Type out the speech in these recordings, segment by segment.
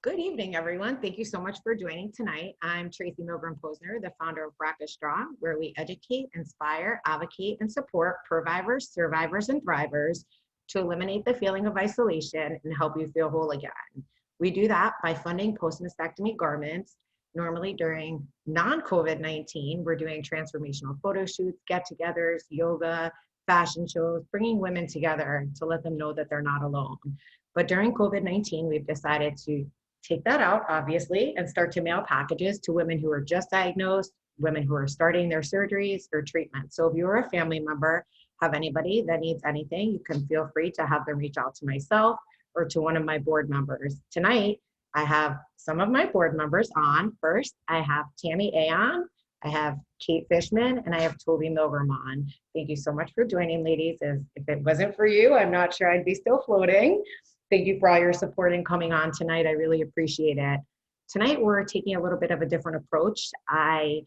Good evening, everyone. Thank you so much for joining tonight. I'm Tracy Milgram Posner, the founder of BRCA Strong, where we educate, inspire, advocate, and support purvivors, survivors, and thrivers to eliminate the feeling of isolation and help you feel whole again. We do that by funding post-mastectomy garments. Normally during non-COVID-19, we're doing transformational photo shoots, get-togethers, yoga, fashion shows, bringing women together to let them know that they're not alone. But during COVID-19, we've decided to take that out, obviously, and start to mail packages to women who are just diagnosed, women who are starting their surgeries or treatment. So if you're a family member, have anybody that needs anything, you can feel free to have them reach out to myself or to one of my board members. Tonight, I have some of my board members on. First, I have Tammy Aon, I have Kate Fishman, and I have Toby Milgram on. Thank you so much for joining, ladies. As if it wasn't for you, I'm not sure I'd be still floating. Thank you for all your support and coming on tonight. I really appreciate it. Tonight, we're taking a little bit of a different approach. I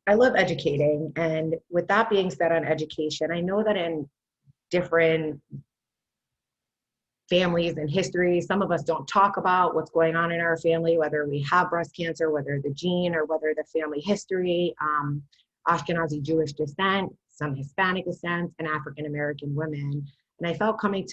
love educating. And with that being said on education, I know that in different families and history, some of us don't talk about what's going on in our family, whether we have breast cancer, whether the gene or whether the family history, Ashkenazi Jewish descent, some Hispanic descent, and African-American women. And I felt coming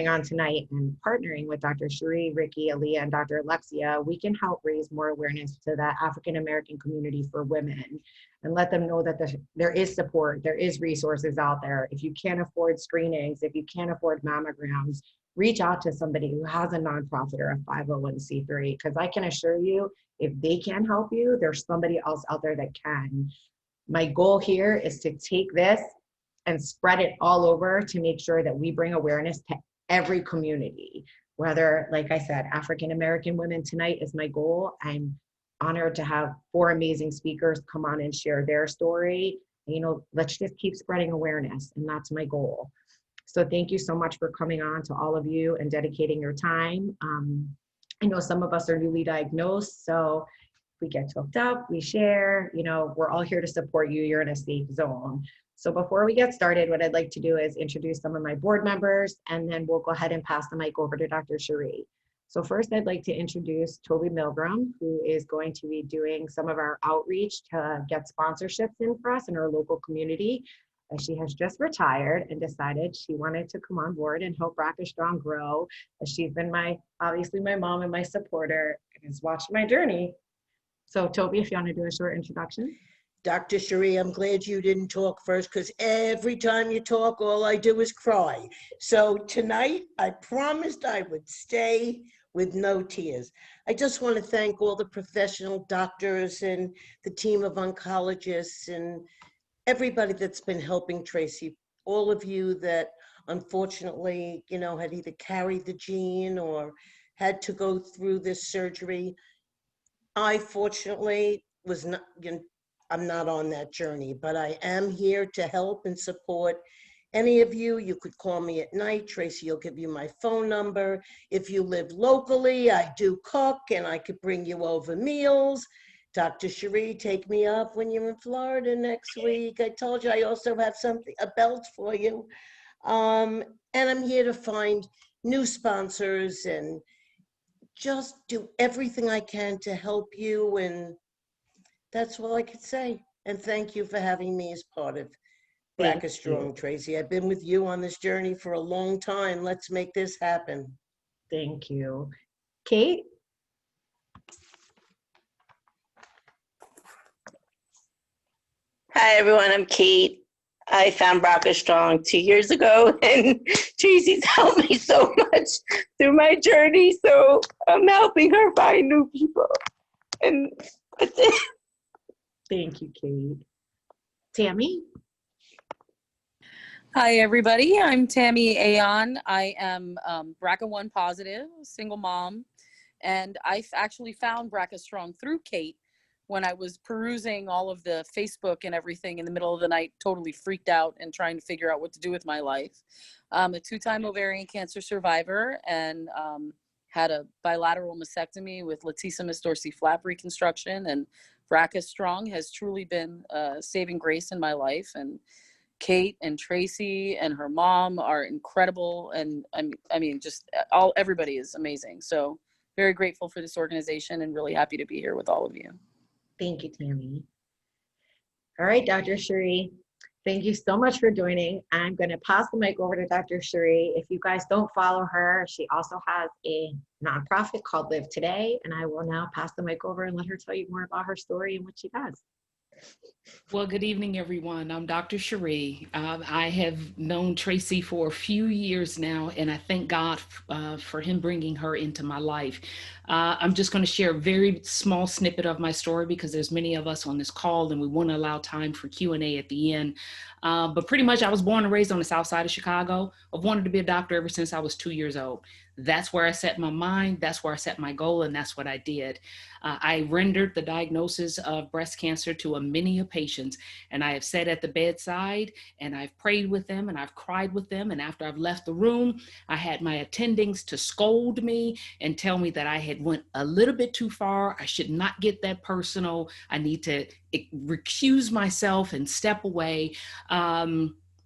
on tonight and partnering with Dr. Cherie, Ricky, Aaliyah, and Dr. Alexia, we can help raise more awareness to the African-American community for women and let them know that there is support, there is resources out there. If you can't afford screenings, if you can't afford mammograms, reach out to somebody who has a nonprofit or a 501c3, because I can assure you, if they can't help you, there's somebody else out there that can. My goal here is to take this and spread it all over to make sure that we bring awareness to every community, whether, like I said, African-American women tonight is my goal. I'm honored to have 4 amazing speakers come on and share their story. Let's just keep spreading awareness, and that's my goal. So thank you so much for coming on, to all of you, and dedicating your time. I know some of us are newly diagnosed, so we get hooked up, we share, we're all here to support you. You're in a safe zone. So before we get started, what I'd like to do is introduce some of my board members, and then we'll go ahead and pass the mic over to Dr. Cherie. So first, I'd like to introduce Toby Milgram, who is going to be doing some of our outreach to get sponsorships in for us in our local community. She has just retired and decided she wanted to come on board and help BRCA Strong grow. She's been obviously my mom and my supporter, and has watched my journey. So Toby, if you want to do a short introduction. Dr. Cherie, I'm glad you didn't talk first, because every time you talk, all I do is cry. So tonight, I promised I would stay with no tears. I just want to thank all the professional doctors and the team of oncologists and everybody that's been helping Tracy. All of you that unfortunately, had either carried the gene or had to go through this surgery. I fortunately was not, I'm not on that journey, but I am here to help and support any of you. You could call me at night. Tracy will give you my phone number. If you live locally, I do cook and I could bring you over meals. Dr. Cherie, take me up when you're in Florida next week. I told you I also have a belt for you. And I'm here to find new sponsors and just do everything I can to help you, and that's all I could say. And thank you for having me as part of BRCA Strong, Tracy. I've been with you on this journey for a long time. Let's make this happen. Thank you. Kate? Hi, everyone. I'm Kate. I found BRCA Strong 2 years ago, and Tracy's helped me so much through my journey. So I'm helping her find new people. And that's it. Thank you, Kate. Tammy? Hi, everybody. I'm Tammy Aon. I am BRCA1 positive, single mom, and I actually found BRCA Strong through Kate when I was perusing all of the Facebook and everything in the middle of the night, totally freaked out and trying to figure out what to do with my life. I'm a 2-time ovarian cancer survivor and had a bilateral mastectomy with latissimus dorsi flap reconstruction, and BRCA Strong has truly been a saving grace in my life. And Kate and Tracy and her mom are incredible. And I mean, just everybody is amazing. So very grateful for this organization and really happy to be here with all of you. Thank you, Tammy. All right, Dr. Cherie, thank you so much for joining. I'm going to pass the mic over to Dr. Cherie. If you guys don't follow her, she also has a nonprofit called Live Today, and I will now pass the mic over and let her tell you more about her story and what she does. Well, good evening, everyone. I'm Dr. Cherie. I have known Tracy for a few years now, and I thank God for him bringing her into my life. I'm just going to share a very small snippet of my story because there's many of us on this call, and we want to allow time for Q&A at the end. But pretty much, I was born and raised on the south side of Chicago. I've wanted to be a doctor ever since I was 2 years old. That's where I set my mind, that's where I set my goal, and that's what I did. I rendered the diagnosis of breast cancer to a many of patients, and I have sat at the bedside, and I've prayed with them, and I've cried with them, and after I've left the room, I had my attendings to scold me and tell me that I had went a little bit too far. I should not get that personal. I need to recuse myself and step away.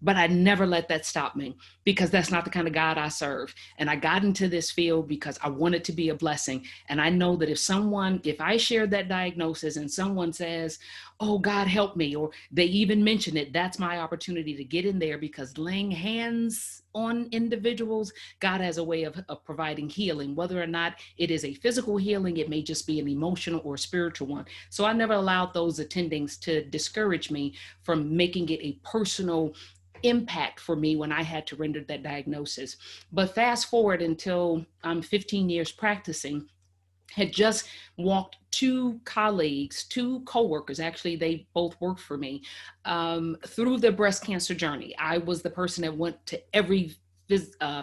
But I never let that stop me because that's not the kind of God I serve. And I got into this field because I wanted to be a blessing. And I know that if I share that diagnosis and someone says, oh, God, help me, or they even mention it, that's my opportunity to get in there because laying hands on individuals, God has a way of providing healing, whether or not it is a physical healing, it may just be an emotional or spiritual one. So I never allowed those attendings to discourage me from making it a personal impact for me when I had to render that diagnosis. But fast forward until I'm 15 years practicing, had just walked two coworkers, actually, they both worked for me, through their breast cancer journey. I was the person that went to every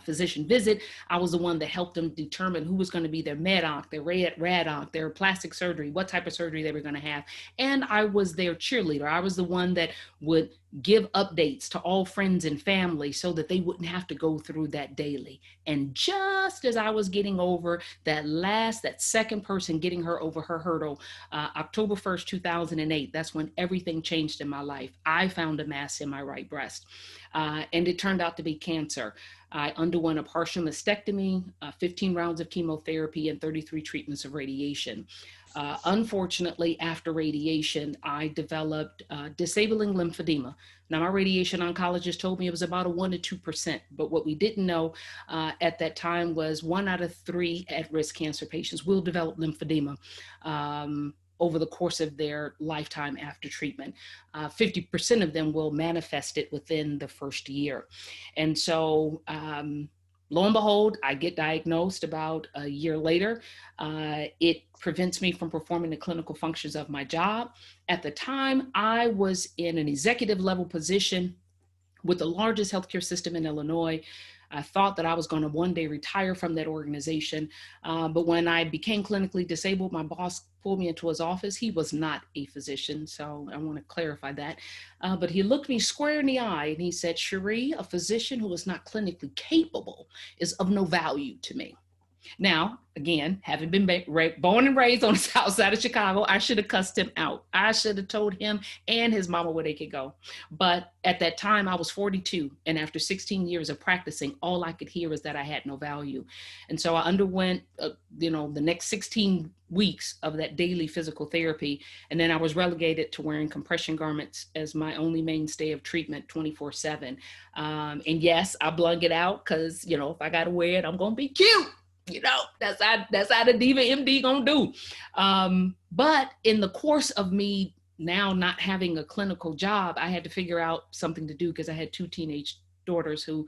physician visit. I was the one that helped them determine who was going to be their med-onc, their rad-onc, their plastic surgery, what type of surgery they were going to have. And I was their cheerleader. I was the one that would give updates to all friends and family so that they wouldn't have to go through that daily. And just as I was getting over that second person getting her over her hurdle, October 1st, 2008, that's when everything changed in my life. I found a mass in my right breast, and it turned out to be cancer. I underwent a partial mastectomy, 15 rounds of chemotherapy, and 33 treatments of radiation. Unfortunately, after radiation, I developed disabling lymphedema. Now, my radiation oncologist told me it was about a 1% to 2%, but what we didn't know at that time was 1 out of 3 at-risk cancer patients will develop lymphedema over the course of their lifetime after treatment. 50% of them will manifest it within the first year. And so, lo and behold, I get diagnosed about a year later. It prevents me from performing the clinical functions of my job. At the time, I was in an executive level position with the largest healthcare system in Illinois. I thought that I was going to one day retire from that organization. But when I became clinically disabled, my boss pulled me into his office. He was not a physician, so I want to clarify that. But he looked me square in the eye and he said, Cherie, a physician who is not clinically capable is of no value to me. Now, again, having been born and raised on the south side of Chicago, I should have cussed him out. I should have told him and his mama where they could go. But at that time, I was 42. And after 16 years of practicing, all I could hear was that I had no value. And so I underwent, the next 16 weeks of that daily physical therapy. And then I was relegated to wearing compression garments as my only mainstay of treatment 24/7. And yes, I blung it out because, if I got to wear it, I'm going to be cute. That's how the Diva MD gonna do. But in the course of me now not having a clinical job, I had to figure out something to do because I had 2 teenage daughters who,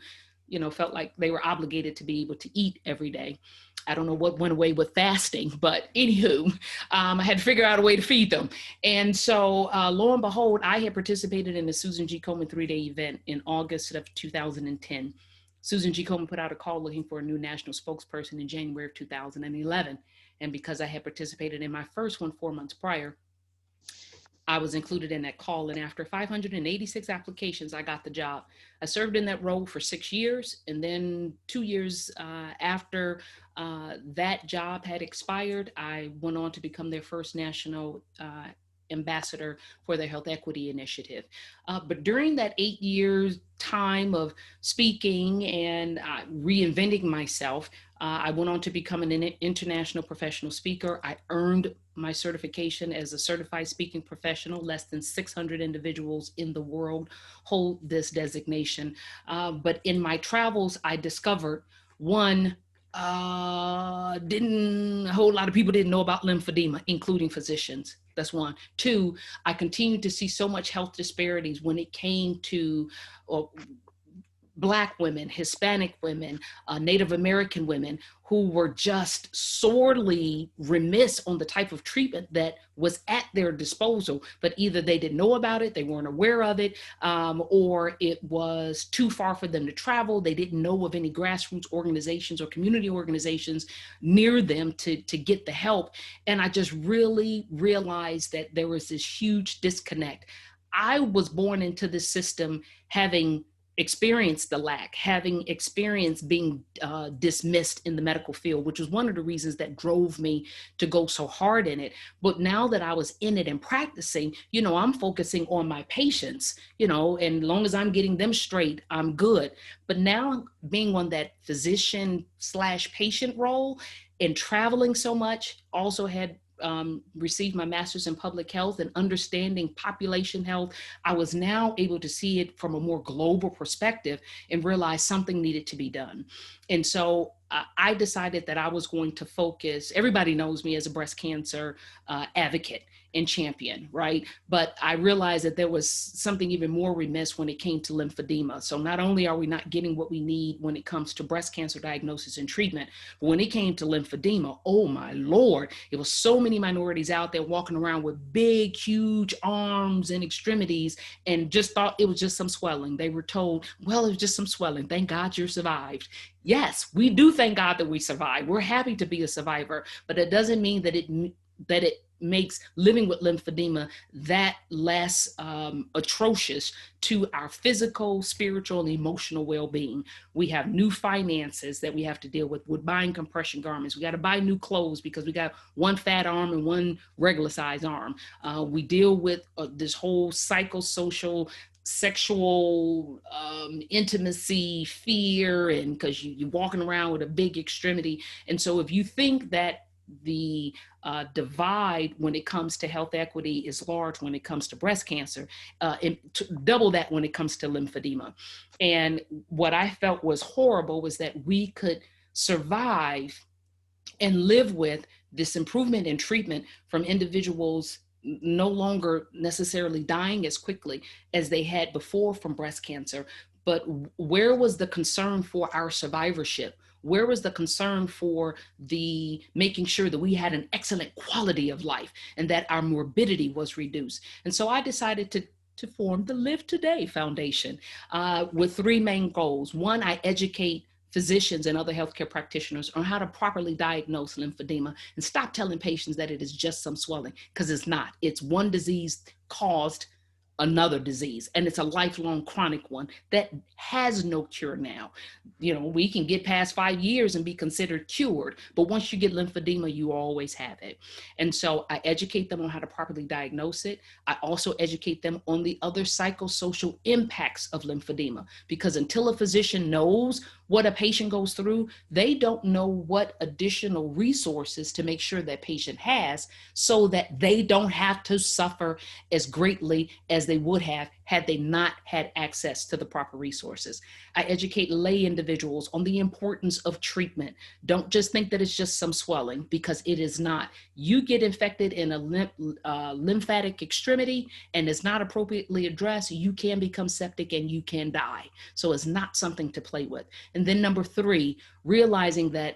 felt like they were obligated to be able to eat every day. I don't know what went away with fasting, but anywho, I had to figure out a way to feed them. And so lo and behold, I had participated in the Susan G. Komen 3-day event in August of 2010. Susan G. Komen put out a call looking for a new national spokesperson in January of 2011. And because I had participated in my first one 4 months prior, I was included in that call. And after 586 applications, I got the job. I served in that role for 6 years. And then 2 years after that job had expired, I went on to become their first national ambassador for the Health Equity Initiative. But during that 8 years time of speaking and reinventing myself, I went on to become an international professional speaker. I earned my certification as a certified speaking professional. Less than 600 individuals in the world hold this designation. But in my travels, I discovered one, a whole lot of people didn't know about lymphedema, including physicians. That's one. Two, I continued to see so much health disparities when it came to Black women, Hispanic women, Native American women who were just sorely remiss on the type of treatment that was at their disposal, but either they didn't know about it, they weren't aware of it, or it was too far for them to travel. They didn't know of any grassroots organizations or community organizations near them to get the help. And I just really realized that there was this huge disconnect. I was born into this system having experienced the lack, having experienced being dismissed in the medical field, which was one of the reasons that drove me to go so hard in it. But now that I was in it and practicing, I'm focusing on my patients, and as long as I'm getting them straight, I'm good. But now being on that physician/patient role and traveling so much, also had received my master's in public health and understanding population health, I was now able to see it from a more global perspective and realize something needed to be done. And so I decided that I was going to focus. Everybody knows me as a breast cancer advocate and champion, right? But I realized that there was something even more remiss when it came to lymphedema. So not only are we not getting what we need when it comes to breast cancer diagnosis and treatment, but when it came to lymphedema, oh my Lord, it was so many minorities out there walking around with big, huge arms and extremities and just thought it was just some swelling. They were told, well, it was just some swelling. Thank God you survived. Yes, we do thank God that we survived. We're happy to be a survivor, but it doesn't mean that it makes living with lymphedema that less atrocious to our physical, spiritual, and emotional well-being. We have new finances that we have to deal with buying compression garments. We got to buy new clothes because we got one fat arm and one regular size arm. We deal with this whole psychosocial sexual intimacy fear, and because you're walking around with a big extremity. And so if you think that the divide when it comes to health equity is large when it comes to breast cancer, and double that when it comes to lymphedema. And what I felt was horrible was that we could survive and live with this improvement in treatment from individuals no longer necessarily dying as quickly as they had before from breast cancer. But where was the concern for our survivorship? Where was the concern for the making sure that we had an excellent quality of life and that our morbidity was reduced? And so I decided to form the Live Today Foundation with three main goals. One, I educate physicians and other healthcare practitioners on how to properly diagnose lymphedema and stop telling patients that it is just some swelling, because it's not. It's one disease caused another disease, and it's a lifelong chronic one that has no cure now. We can get past 5 years and be considered cured, but once you get lymphedema, you always have it. And so I educate them on how to properly diagnose it. I also educate them on the other psychosocial impacts of lymphedema, because until a physician knows what a patient goes through, they don't know what additional resources to make sure that patient has so that they don't have to suffer as greatly as they would have had they not had access to the proper resources. I educate lay individuals on the importance of treatment. Don't just think that it's just some swelling, because it is not. You get infected in a lymphatic extremity and it's not appropriately addressed, you can become septic and you can die. So it's not something to play with. And then number 3, realizing that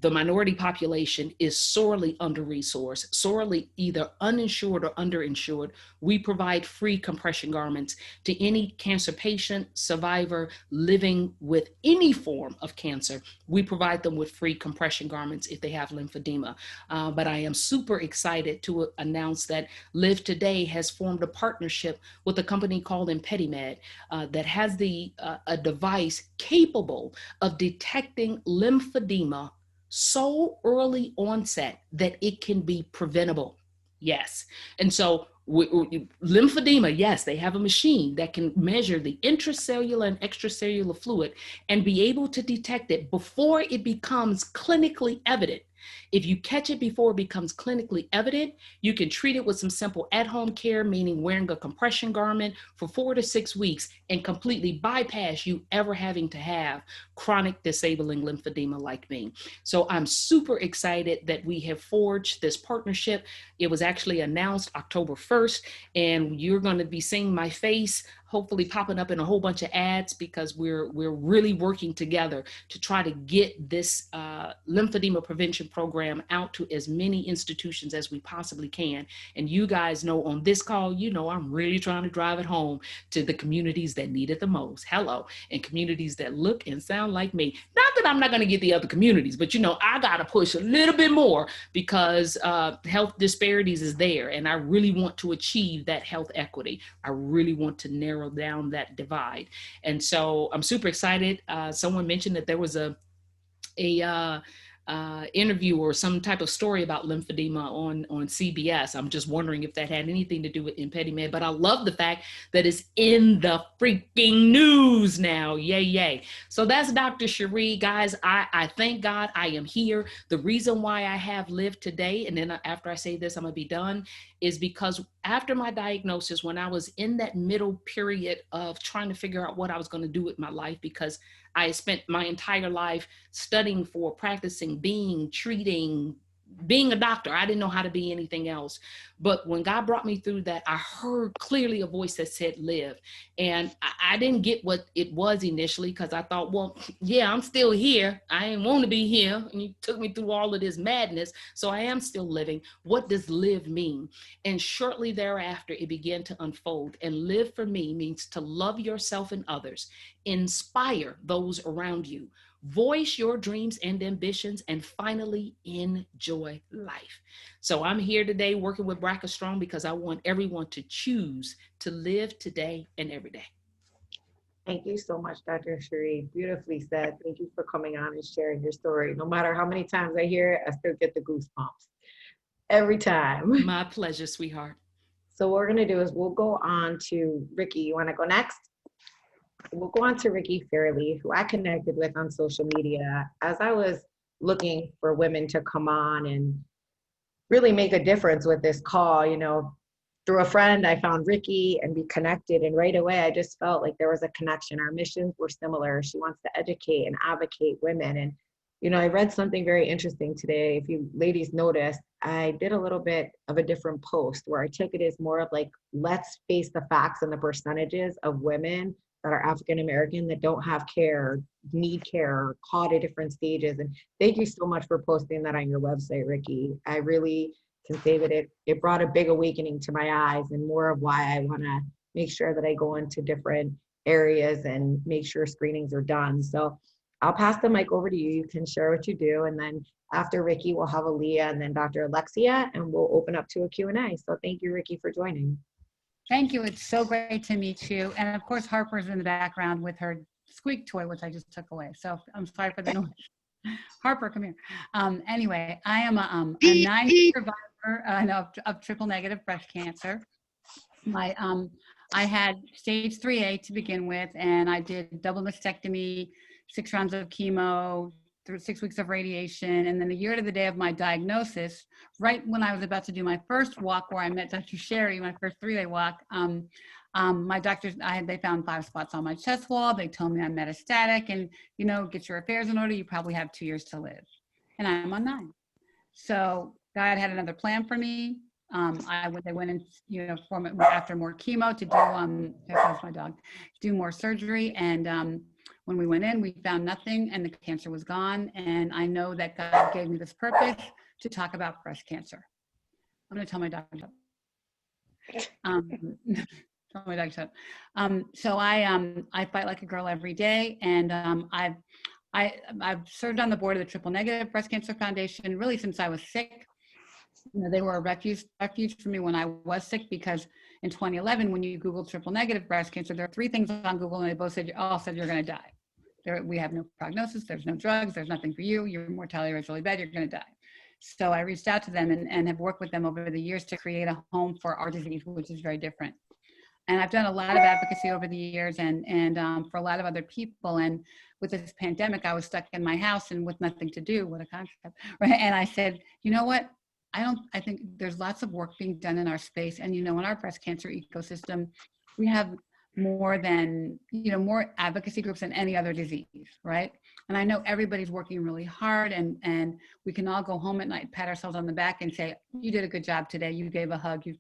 the minority population is sorely under-resourced, sorely either uninsured or underinsured. We provide free compression garments to any cancer patient, survivor living with any form of cancer. We provide them with free compression garments if they have lymphedema. But I am super excited to announce that Live Today has formed a partnership with a company called ImpediMed that has a device capable of detecting lymphedema so early onset that it can be preventable. Yes. And so Lymphedema, yes, they have a machine that can measure the intracellular and extracellular fluid and be able to detect it before it becomes clinically evident. If you catch it before it becomes clinically evident, you can treat it with some simple at-home care, meaning wearing a compression garment for 4 to 6 weeks and completely bypass you ever having to have chronic disabling lymphedema like me. So I'm super excited that we have forged this partnership. It was actually announced October 1st, and you're going to be seeing my face hopefully popping up in a whole bunch of ads, because we're really working together to try to get this lymphedema prevention program out to as many institutions as we possibly can. And you guys know on this call, you know, I'm really trying to drive it home to the communities that need it the most. Hello. And communities that look and sound like me. Not that I'm not going to get the other communities, but you know, I got to push a little bit more, because health disparities is there. And I really want to achieve that health equity. I really want to narrow down that divide. And so I'm super excited. Someone mentioned that there was a interview or some type of story about lymphedema on CBS. I'm just wondering if that had anything to do with ImpediMed, but I love the fact that it's in the freaking news now. Yay, yay. So that's Dr. Cherie. Guys, I thank God I am here. The reason why I have lived today, and then after I say this, I'm gonna be done, is because after my diagnosis, when I was in that middle period of trying to figure out what I was gonna do with my life, because I spent my entire life studying for, practicing, treating, being a doctor. I didn't know how to be anything else. But when God brought me through that, I heard clearly a voice that said, live. And I didn't get what it was initially, because I thought, well, yeah, I'm still here. I ain't want to be here. And you took me through all of this madness. So I am still living. What does live mean? And shortly thereafter, it began to unfold. And live for me means to love yourself and others, inspire those around you, voice your dreams and ambitions, and finally enjoy life. So I'm here today working with BRCA Strong because I want everyone to choose to live today and every day. Thank you so much, Dr. Cherie. Beautifully said. Thank you for coming on and sharing your story. No matter how many times I hear it, I still get the goosebumps every time. My pleasure, sweetheart. So what we're gonna do is we'll go on to Ricky. You wanna go next? We'll go on to Ricky Fairley, who I connected with on social media as I was looking for women to come on and really make a difference with this call. You know, through a friend, I found Ricky and we connected, and right away I just felt like there was a connection. Our missions were similar. She wants to educate and advocate women. And, you know, I read something very interesting today. If you ladies noticed, I did a little bit of a different post where I took it as more of like, let's face the facts and the percentages of women that are African-American that don't have care, need care, caught at different stages. And thank you so much for posting that on your website, Ricky. I really can say that it brought a big awakening to my eyes, and more of why I wanna make sure that I go into different areas and make sure screenings are done. So I'll pass the mic over to you. You can share what you do. And then after Ricky, we'll have Aaliyah and then Dr. Alexia, and we'll open up to a Q&A. So thank you, Ricky, for joining. Thank you. It's so great to meet you. And of course, Harper's in the background with her squeak toy, which I just took away. So I'm sorry for the noise. Harper, come here. Anyway, I am a 9 survivor of triple negative breast cancer. I had stage 3A to begin with, and I did double mastectomy, 6 rounds of chemo, 6 weeks of radiation, and then a year to the day of my diagnosis, right when I was about to do my first walk where I met Dr. Sherry, my first 3-day walk, my doctors, they found 5 spots on my chest wall. They told me I'm metastatic, and, you know, get your affairs in order. You probably have 2 years to live. And I'm on 9. So God had another plan for me. They went in, you know, after more chemo to do, that's my dog, do more surgery. And when we went in, we found nothing, and the cancer was gone. And I know that God gave me this purpose to talk about breast cancer. I'm going to tell my doctor. So I fight like a girl every day, and I've served on the board of the Triple Negative Breast Cancer Foundation really since I was sick. You know, they were a refuge for me when I was sick, because in 2011, when you Google triple negative breast cancer, there are 3 things on Google, and they both all said you're going to die. We have no prognosis. There's no drugs. There's nothing for you. Your mortality rate is really bad. You're going to die. So I reached out to them and have worked with them over the years to create a home for our disease, which is very different. And I've done a lot of advocacy over the years and for a lot of other people. And with this pandemic, I was stuck in my house and with nothing to do. What a concept, right? And I said, you know what? I think there's lots of work being done in our space. And, in our breast cancer ecosystem, we have more than, more advocacy groups than any other disease, right? And I know everybody's working really hard and we can all go home at night, pat ourselves on the back and say, you did a good job today. You gave a hug, you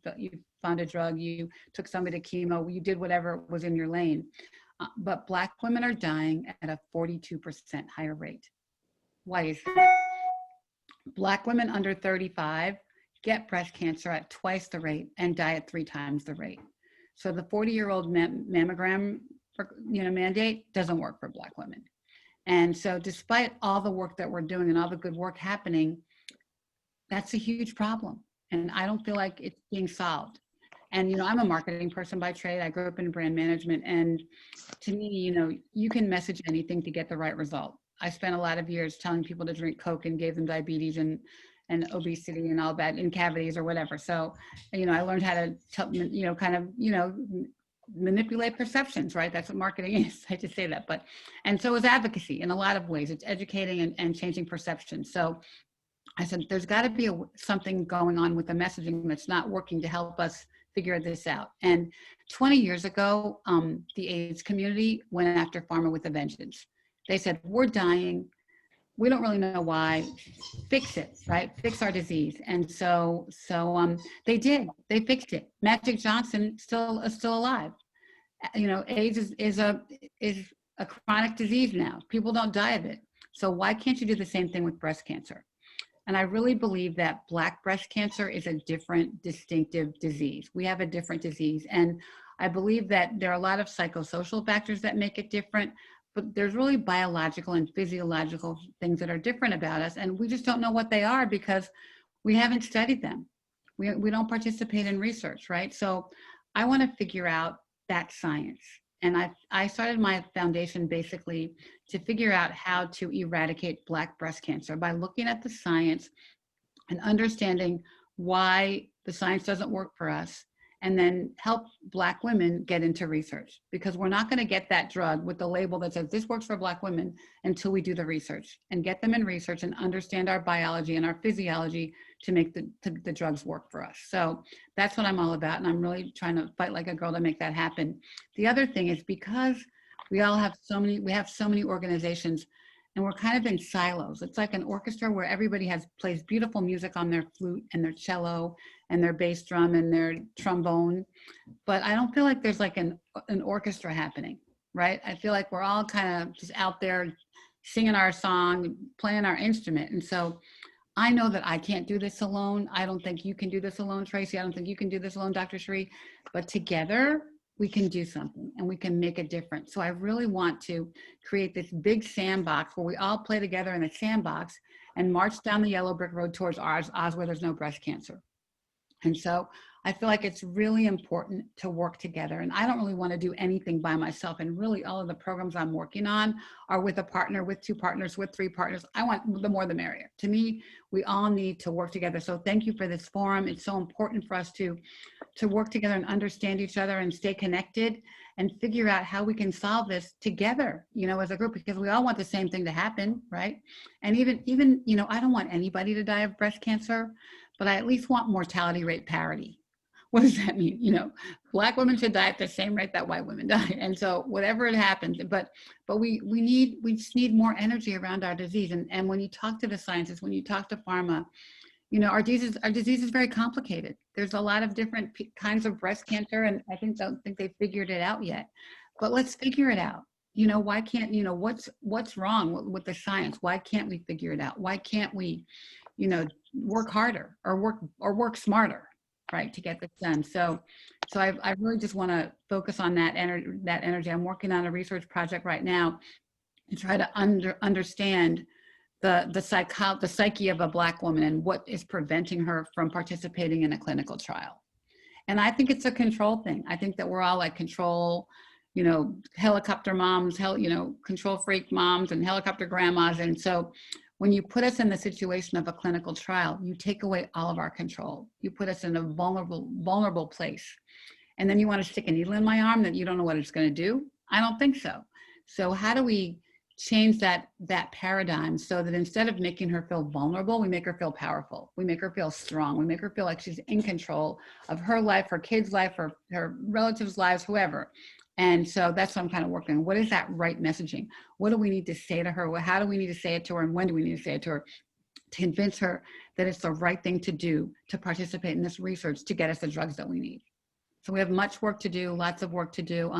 found a drug, you took somebody to chemo, you did whatever was in your lane. But Black women are dying at a 42% higher rate. Why is that? Black women under 35 get breast cancer at twice the rate and die at 3 times the rate. So the 40-year-old mammogram, mandate doesn't work for Black women. And so despite all the work that we're doing and all the good work happening, that's a huge problem. And I don't feel like it's being solved. And, I'm a marketing person by trade. I grew up in brand management. And to me, you can message anything to get the right result. I spent a lot of years telling people to drink Coke and gave them diabetes and obesity and all that, and cavities or whatever. So, I learned how to, manipulate perceptions, right? That's what marketing is. I just say that, and so is advocacy in a lot of ways. It's educating and changing perceptions. So I said, there's got to be something going on with the messaging that's not working to help us figure this out. And 20 years ago, the AIDS community went after pharma with a vengeance. They said, we're dying. We don't really know why. Fix it, right? Fix our disease. And so they did. They fixed it. Magic Johnson still alive. AIDS is a chronic disease now. People don't die of it. So why can't you do the same thing with breast cancer? And I really believe that Black breast cancer is a different, distinctive disease. We have a different disease. And I believe that there are a lot of psychosocial factors that make it different, but there's really biological and physiological things that are different about us. And we just don't know what they are because we haven't studied them. We don't participate in research, right? So I want to figure out that science. And I started my foundation basically to figure out how to eradicate Black breast cancer by looking at the science and understanding why the science doesn't work for us, and then help Black women get into research, because we're not going to get that drug with the label that says this works for Black women until we do the research and get them in research and understand our biology and our physiology to make the drugs work for us. So that's what I'm all about. And I'm really trying to fight like a girl to make that happen. The other thing is, because we have so many organizations, and we're kind of in silos. It's like an orchestra where everybody plays beautiful music on their flute and their cello and their bass drum and their trombone. But I don't feel like there's like an orchestra happening, right? I feel like we're all kind of just out there singing our song, playing our instrument. And so I know that I can't do this alone. I don't think you can do this alone, Tracy. I don't think you can do this alone, Dr. Cherie. But together, we can do something and we can make a difference. So I really want to create this big sandbox where we all play together in a sandbox and march down the yellow brick road towards Oz where there's no breast cancer. And so I feel like it's really important to work together. And I don't really want to do anything by myself. And really all of the programs I'm working on are with a partner, with 2 partners, with 3 partners. I want the more the merrier. To me, we all need to work together. So thank you for this forum. It's so important for us to work together and understand each other and stay connected and figure out how we can solve this together, as a group, because we all want the same thing to happen, right? And even, I don't want anybody to die of breast cancer, but I at least want mortality rate parity. What does that mean? Black women should die at the same rate that white women die. And so whatever it happens, but we just need more energy around our disease. And when you talk to the scientists, when you talk to pharma, our disease is very complicated. There's a lot of different kinds of breast cancer, and I don't think they figured it out yet. But let's figure it out. Why can't, what's wrong with the science? Why can't we figure it out? Why can't we, work harder or work smarter, right, to get this done? So I really just want to focus on that energy. I'm working on a research project right now to try to understand the psyche of a Black woman and what is preventing her from participating in a clinical trial. And I think it's a control thing. I think that we're all like control, helicopter moms, control freak moms and helicopter grandmas. And so when you put us in the situation of a clinical trial, you take away all of our control. You put us in a vulnerable place. And then you want to stick a needle in my arm that you don't know what it's going to do? I don't think so. So how do we change that paradigm so that instead of making her feel vulnerable, we make her feel powerful. We make her feel strong. We make her feel like she's in control of her life, her kids' life, her relatives' lives, whoever. And so that's what I'm kind of working on. What is that right messaging? What do we need to say to her? How do we need to say it to her? And when do we need to say it to her? To convince her that it's the right thing to do to participate in this research to get us the drugs that we need. So we have much work to do, lots of work to do.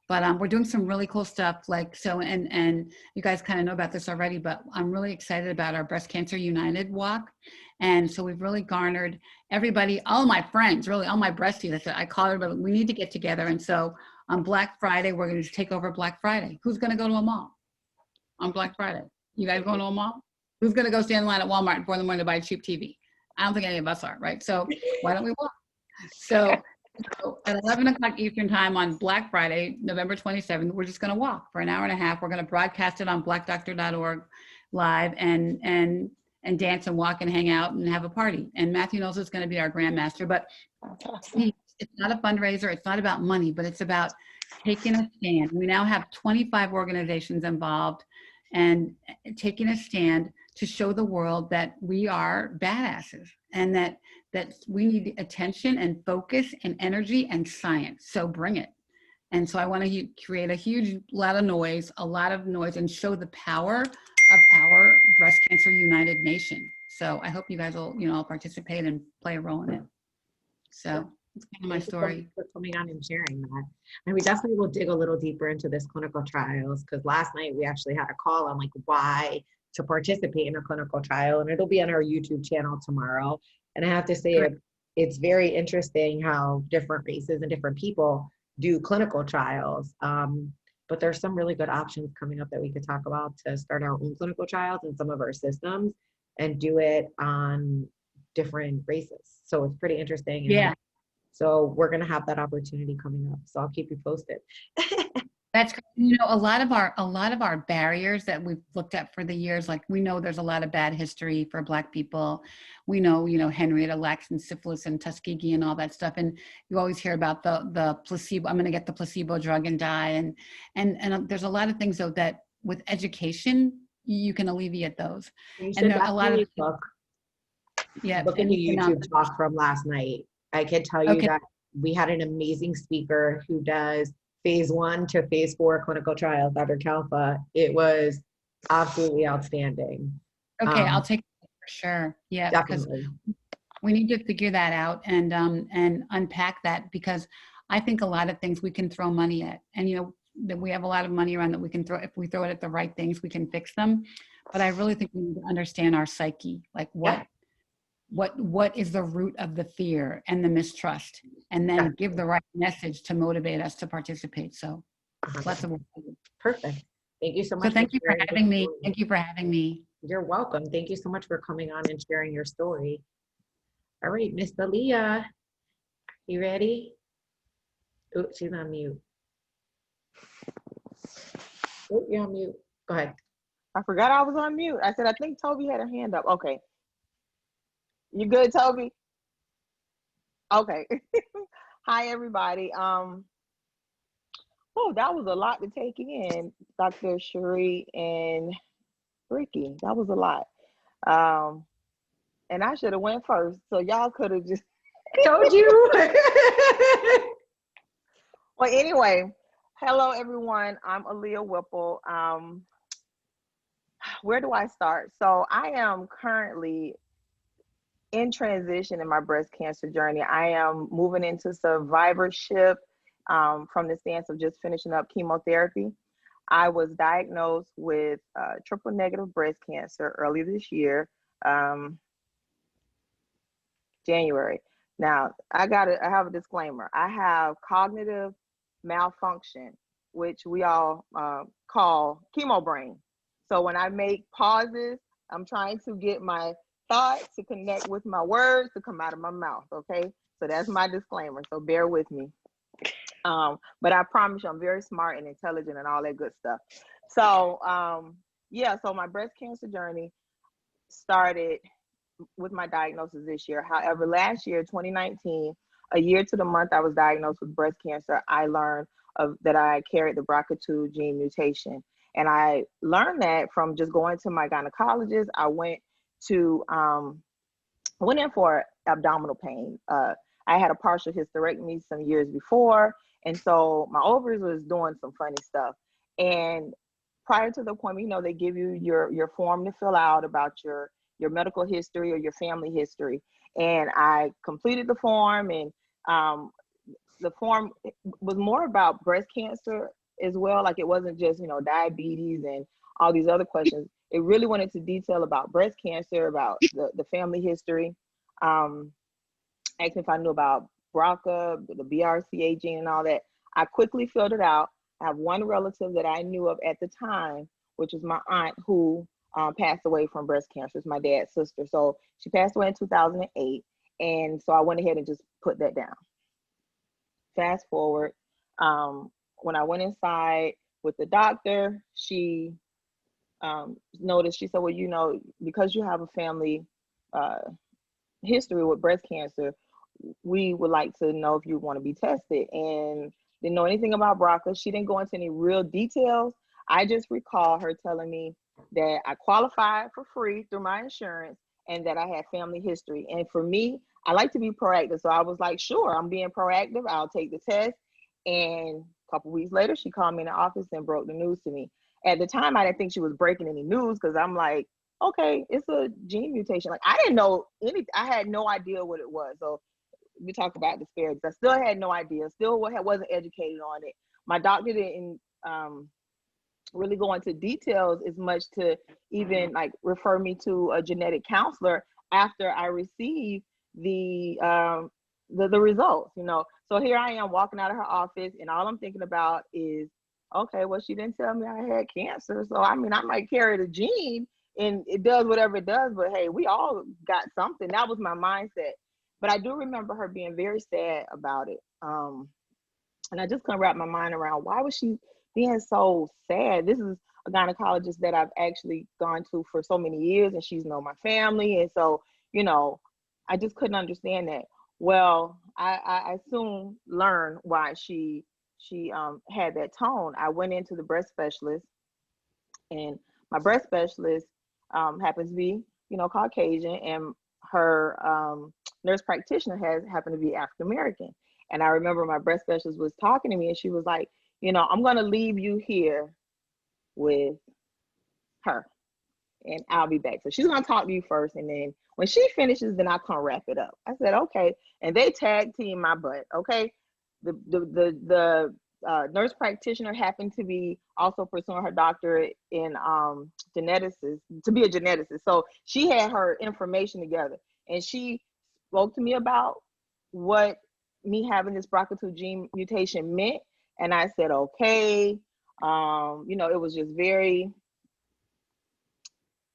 But we're doing some really cool stuff and you guys kind of know about this already, but I'm really excited about our Breast Cancer United walk. And so we've really garnered everybody, all my friends, really all my breasties. I call everybody, we need to get together. And so on Black Friday, we're going to take over Black Friday. Who's going to go to a mall on Black Friday? You guys going to a mall? Who's going to go stand in line at Walmart at 4 in the morning to buy a cheap TV? I don't think any of us are, right? So why don't we walk? So at 11 o'clock Eastern time on Black Friday, November 27th, we're just going to walk for an hour and a half. We're going to broadcast it on blackdoctor.org live and dance and walk and hang out and have a party. And Matthew Knowles is going to be our grandmaster. But it's not a fundraiser. It's not about money, but it's about taking a stand. We now have 25 organizations involved and taking a stand to show the world that we are badasses and that we need attention and focus and energy and science. So bring it. And so I want to create a lot of noise and show the power of our Breast Cancer United Nation. So I hope you guys will, all participate and play a role in it. So that's kind of my story. For coming on and sharing that. And we definitely will dig a little deeper into this clinical trials, because last night we actually had a call on why to participate in a clinical trial, and it'll be on our YouTube channel tomorrow. And I have to say, it's very interesting how different races and different people do clinical trials. But there's some really good options coming up that we could talk about to start our own clinical trials in some of our systems and do it on different races. So it's pretty interesting. Yeah. So we're going to have that opportunity coming up. So I'll keep you posted. That's, a lot of our barriers that we've looked at for the years, we know there's a lot of bad history for Black people. We know, Henrietta Lacks and syphilis and Tuskegee and all that stuff. And you always hear about the placebo, I'm going to get the placebo drug and die. And there's a lot of things though that with education, you can alleviate those. And there are a lot of, look at the and YouTube talk from last night. I can tell you that we had an amazing speaker who does phase 1 to phase 4 clinical trials, Dr. Kalfa. It was absolutely outstanding. Okay, I'll take it for sure. Yeah, definitely. Because we need to figure that out and unpack that, because I think a lot of things we can throw money at, and that we have a lot of money around that we can throw. If we throw it at the right things, we can fix them. But I really think we need to understand our psyche, what is the root of the fear and the mistrust, and then give the right message to motivate us to participate. So lots of work. Perfect. Thank you so much. So thank you for having me. Thank you for having me. You're welcome. Thank you so much for coming on and sharing your story. All right, Miss Dalia, you ready? Oh, she's on mute. Oh, you're on mute. Go ahead. I forgot I was on mute. I said, I think Toby had her hand up. Okay. You good, Toby? Okay. Hi, everybody. Oh, that was a lot to take in, Dr. Cherie and Ricky. That was a lot. And I should have went first, so y'all could have just told you. Well, anyway, hello, everyone. I'm Aaliyah Whipple. Where do I start? So I am currently in transition in my breast cancer journey. I am moving into survivorship from the stance of just finishing up chemotherapy. I was diagnosed with triple negative breast cancer earlier this year, January. Now, I have a disclaimer. I have cognitive malfunction, which we all call chemo brain. So when I make pauses, I'm trying to get my thoughts to connect with my words to come out of my mouth, okay? So that's my disclaimer, so bear with me. But I promise you I'm very smart and intelligent and all that good stuff. So yeah, so my breast cancer journey started with my diagnosis this year. However, last year, 2019, a year to the month I was diagnosed with breast cancer, I learned that I carried the BRCA2 gene mutation. And I learned that from just going to my gynecologist. I went in for abdominal pain. I had a partial hysterectomy some years before, and so my ovaries was doing some funny stuff. And prior to the appointment, you know, they give you your form to fill out about your medical history or your family history. And I completed the form, and the form was more about breast cancer as well. Like, it wasn't just, you know, diabetes and all these other questions. It really went into detail about breast cancer, about the family history. Asked me if I knew about BRCA, the BRCA gene and all that. I quickly filled it out. I have one relative that I knew of at the time, which was my aunt, who passed away from breast cancer. It's my dad's sister. So she passed away in 2008. And so I went ahead and just put that down. Fast forward, when I went inside with the doctor, she noticed, she said, well, you know, because you have a family history with breast cancer, we would like to know if you want to be tested. And didn't know anything about BRCA. She didn't go into any real details. I just recall her telling me that I qualified for free through my insurance and that I had family history. And for me, I like to be proactive. So I was like, sure, I'm being proactive. I'll take the test. And a couple weeks later, she called me in the office and broke the news to me. At the time, I didn't think she was breaking any news, because I'm like, okay, it's a gene mutation. Like, I didn't know anything. I had no idea what it was. So we talk about disparities. I still had no idea. Still wasn't educated on it. My doctor didn't really go into details as much to even like refer me to a genetic counselor after I received the results, you know. So here I am walking out of her office, and all I'm thinking about is, okay, well, she didn't tell me I had cancer. So I mean, I might carry the gene and it does whatever it does, but hey, we all got something. That was my mindset. But I do remember her being very sad about it. And I just couldn't wrap my mind around, why was she being so sad? This is a gynecologist that I've actually gone to for so many years, and she's known my family. And so, you know, I just couldn't understand that. Well, I soon learned why she had that tone. I went into the breast specialist, and my breast specialist happens to be, you know, Caucasian, and her nurse practitioner happened to be African American. And I remember my breast specialist was talking to me, and she was like, you know, I'm going to leave you here with her, and I'll be back. So she's going to talk to you first, and then when she finishes, then I'll come wrap it up. I said, okay. And they tag team my butt. Okay. The nurse practitioner happened to be also pursuing her doctorate in geneticists, to be a geneticist. So she had her information together, and she spoke to me about what me having this BRCA2 gene mutation meant. And I said, okay. You know, it was just very,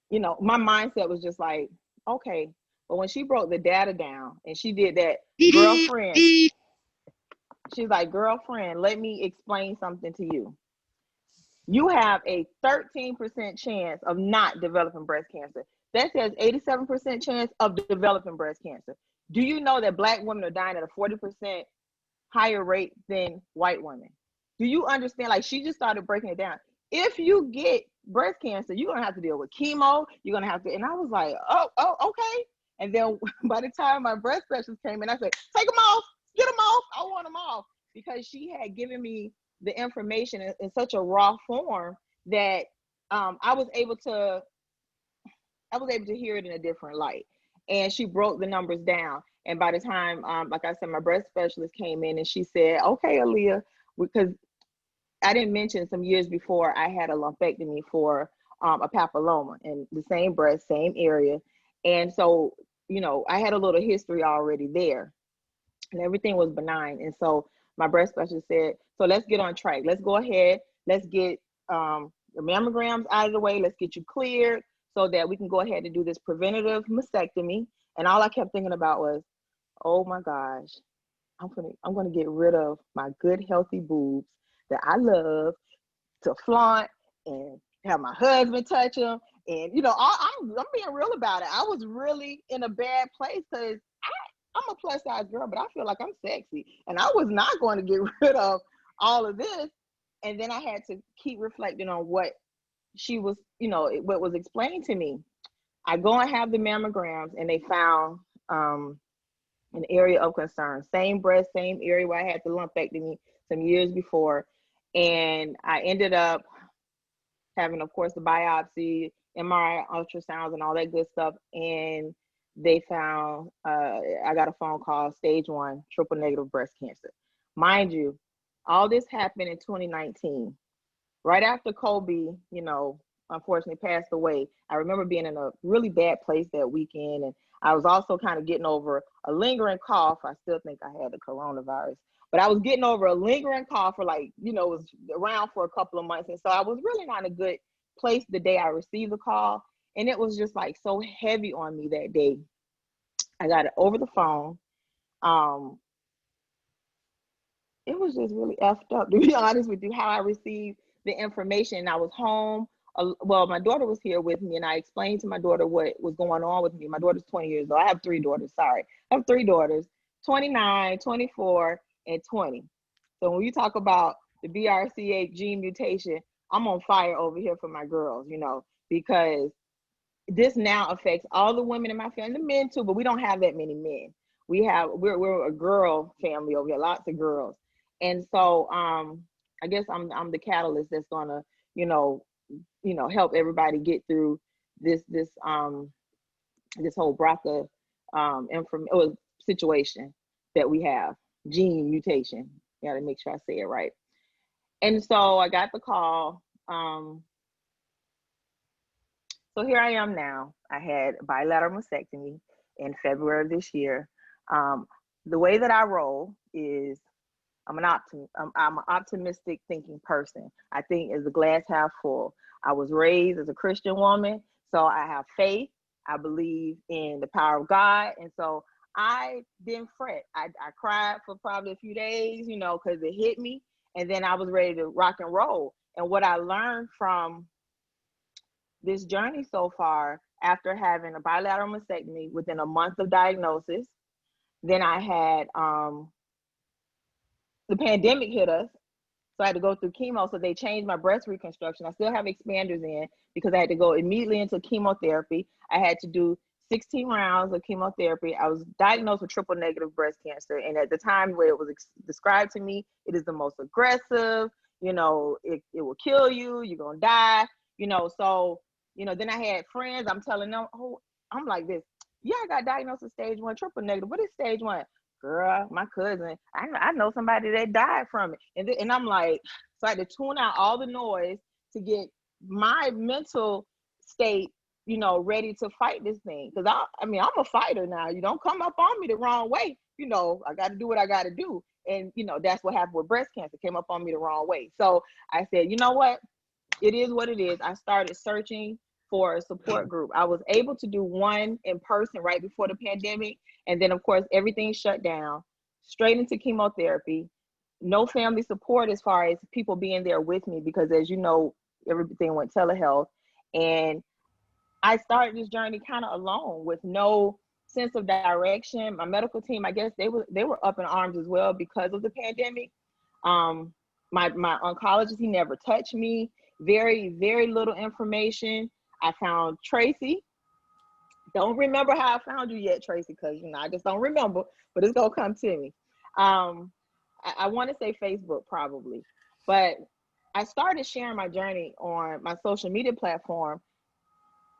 you know, my mindset was just like, okay. But when she broke the data down and she did that, girlfriend, she's like, girlfriend, let me explain something to you. You have a 13% chance of not developing breast cancer. That says 87% chance of developing breast cancer. Do you know that Black women are dying at a 40% higher rate than white women? Do you understand? Like, she just started breaking it down. If you get breast cancer, you're gonna have to deal with chemo. You're gonna have to, and I was like, oh, okay. And then by the time my breast specialist came in, I said, take them off, get them off. I want them off, because she had given me the information in such a raw form that I was able to hear it in a different light. And she broke the numbers down. And by the time, like I said, my breast specialist came in, and she said, okay, Aaliyah, because I didn't mention some years before I had a lumpectomy for a papilloma in the same breast, same area. And so, you know, I had a little history already there, and everything was benign. And so my breast specialist said, so let's get on track. Let's go ahead. Let's get the mammograms out of the way. Let's get you cleared so that we can go ahead and do this preventative mastectomy. And all I kept thinking about was, oh my gosh, I'm gonna get rid of my good, healthy boobs that I love to flaunt and have my husband touch them. And, you know, I'm being real about it. I was really in a bad place because I'm a plus size girl, but I feel like I'm sexy. And I was not going to get rid of all of this. And then I had to keep reflecting on what she was, you know, what was explained to me. I go and have the mammograms, and they found an area of concern. Same breast, same area where I had the lumpectomy some years before. And I ended up having, of course, the biopsy, MRI, ultrasounds, and all that good stuff. And they found, I got a phone call, stage 1, triple negative breast cancer. Mind you, all this happened in 2019. Right after Kobe, you know, unfortunately passed away. I remember being in a really bad place that weekend. And I was also kind of getting over a lingering cough. I still think I had the coronavirus, but I was getting over a lingering cough for like, you know, it was around for a couple of months. And so I was really not in a good place the day I received the call. And it was just like so heavy on me that day. I got it over the phone. It was just really effed up, to be honest with you, how I received the information. I was home. Well, my daughter was here with me, and I explained to my daughter what was going on with me. My daughter's 20 years old. I have 3 daughters, sorry. I have 3 daughters, 29, 24, and 20. So when you talk about the BRCA gene mutation, I'm on fire over here for my girls, you know, because this now affects all the women in my family, the men too, but we don't have that many men. We're a girl family over here, lots of girls. And so I guess I'm the catalyst that's gonna, you know, help everybody get through this whole BRCA situation that we have, gene mutation. Gotta make sure I say it right. And so I got the call. So here I am now. I had bilateral mastectomy in February of this year. The way that I roll is I'm an optimistic thinking person. I think as the glass half full. I was raised as a Christian woman, so I have faith. I believe in the power of God, and so I didn't fret. I cried for probably a few days, you know, because it hit me, and then I was ready to rock and roll. And what I learned from this journey so far, after having a bilateral mastectomy within a month of diagnosis, then I had the pandemic hit us, so I had to go through chemo. So they changed my breast reconstruction. I still have expanders in because I had to go immediately into chemotherapy. I had to do 16 rounds of chemotherapy. I was diagnosed with triple negative breast cancer. And at the time where it was described to me, it is the most aggressive, you know, it will kill you, you're gonna die, you know. So, you know, then I had friends, I'm telling them, oh, I'm like this, yeah, I got diagnosed with stage 1 triple negative. What is stage 1? Girl, my cousin, I know somebody that died from it. And I'm like, so I had to tune out all the noise to get my mental state, you know, ready to fight this thing. Because I mean, I'm a fighter now. You don't come up on me the wrong way. You know, I got to do what I got to do. And, you know, that's what happened with breast cancer, came up on me the wrong way. So I said, you know what? It is what it is. I started searching for a support group. I was able to do one in person right before the pandemic. And then of course, everything shut down, straight into chemotherapy, no family support as far as people being there with me, because as you know, everything went telehealth. And I started this journey kind of alone with no sense of direction. My medical team, I guess they were up in arms as well because of the pandemic. My oncologist, he never touched me. Very, very little information. I found Tracy. Don't remember how I found you yet, Tracy, because, you know, I just don't remember, but it's gonna come to me. I want to say Facebook probably, but I started sharing my journey on my social media platform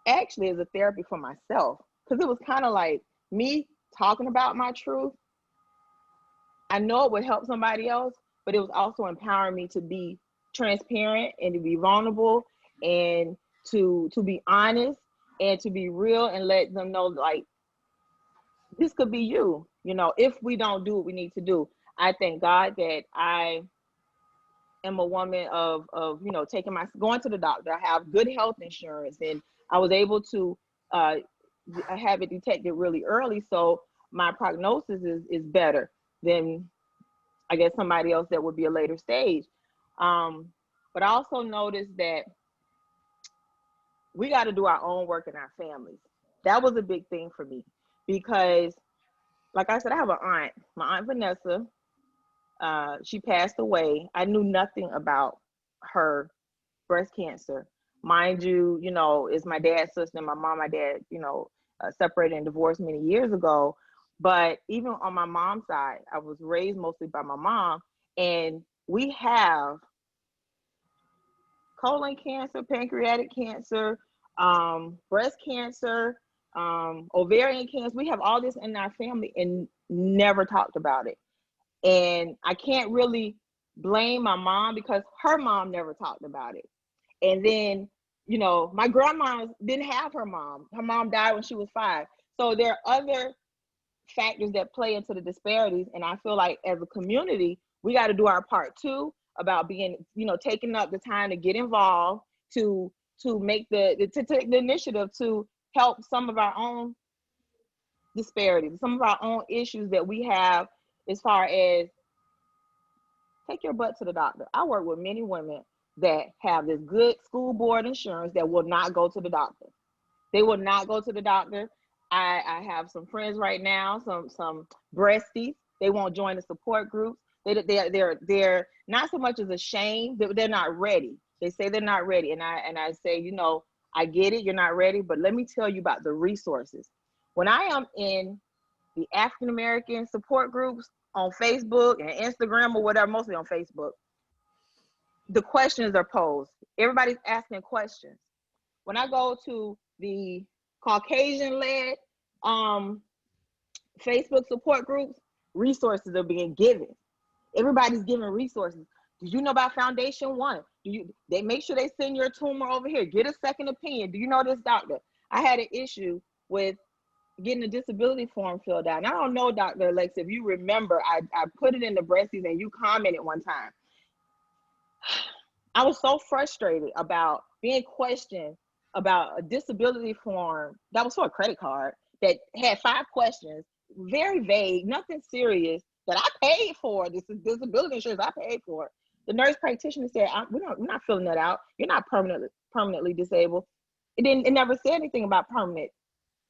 actually as a therapy for myself, because it was kind of like me talking about my truth. I know it would help somebody else, but it was also empowering me to be transparent and to be vulnerable and to be honest and to be real and let them know, like, this could be you, you know, if we don't do what we need to do. I thank God that I am a woman of you know, going to the doctor. I have good health insurance, and I was able to have it detected really early, so my prognosis is better than, I guess, somebody else that would be a later stage. But I also noticed that we got to do our own work in our families. That was a big thing for me because, like I said, I have an aunt, my Aunt Vanessa. She passed away. I knew nothing about her breast cancer. Mind you, you know, it's my dad's sister, my mom, my dad, you know, separated and divorced many years ago. But even on my mom's side, I was raised mostly by my mom, and we have colon cancer, pancreatic cancer, breast cancer, ovarian cancer. We have all this in our family and never talked about it. And I can't really blame my mom because her mom never talked about it. And then, you know, my grandma didn't have her mom. Her mom died when she was 5. So there are other factors that play into the disparities. And I feel like as a community, we got to do our part too about being, you know, taking up the time to get involved, to take the initiative to help some of our own disparities, some of our own issues that we have as far as take your butt to the doctor. I work with many women that have this good school board insurance that will not go to the doctor. They will not go to the doctor. I have some friends right now, some breasties. They won't join the support groups. They're not so much as ashamed. They're not ready. They say they're not ready. And I say, you know, I get it. You're not ready. But let me tell you about the resources. When I am in the African American support groups on Facebook and Instagram or whatever, mostly on Facebook, the questions are posed. Everybody's asking questions. When I go to the Caucasian-led Facebook support groups, resources are being given. Everybody's giving resources. Do you know about Foundation One? They make sure they send your tumor over here. Get a second opinion. Do you know this doctor? I had an issue with getting a disability form filled out. And I don't know, Dr. Alexa, if you remember, I put it in the breasties and you commented one time. I was so frustrated about being questioned about a disability form that was for a credit card that had 5 questions, very vague, nothing serious, that I paid for. This is disability insurance I paid for. The nurse practitioner said, we're not filling that out. You're not permanently disabled. It never said anything about permanent.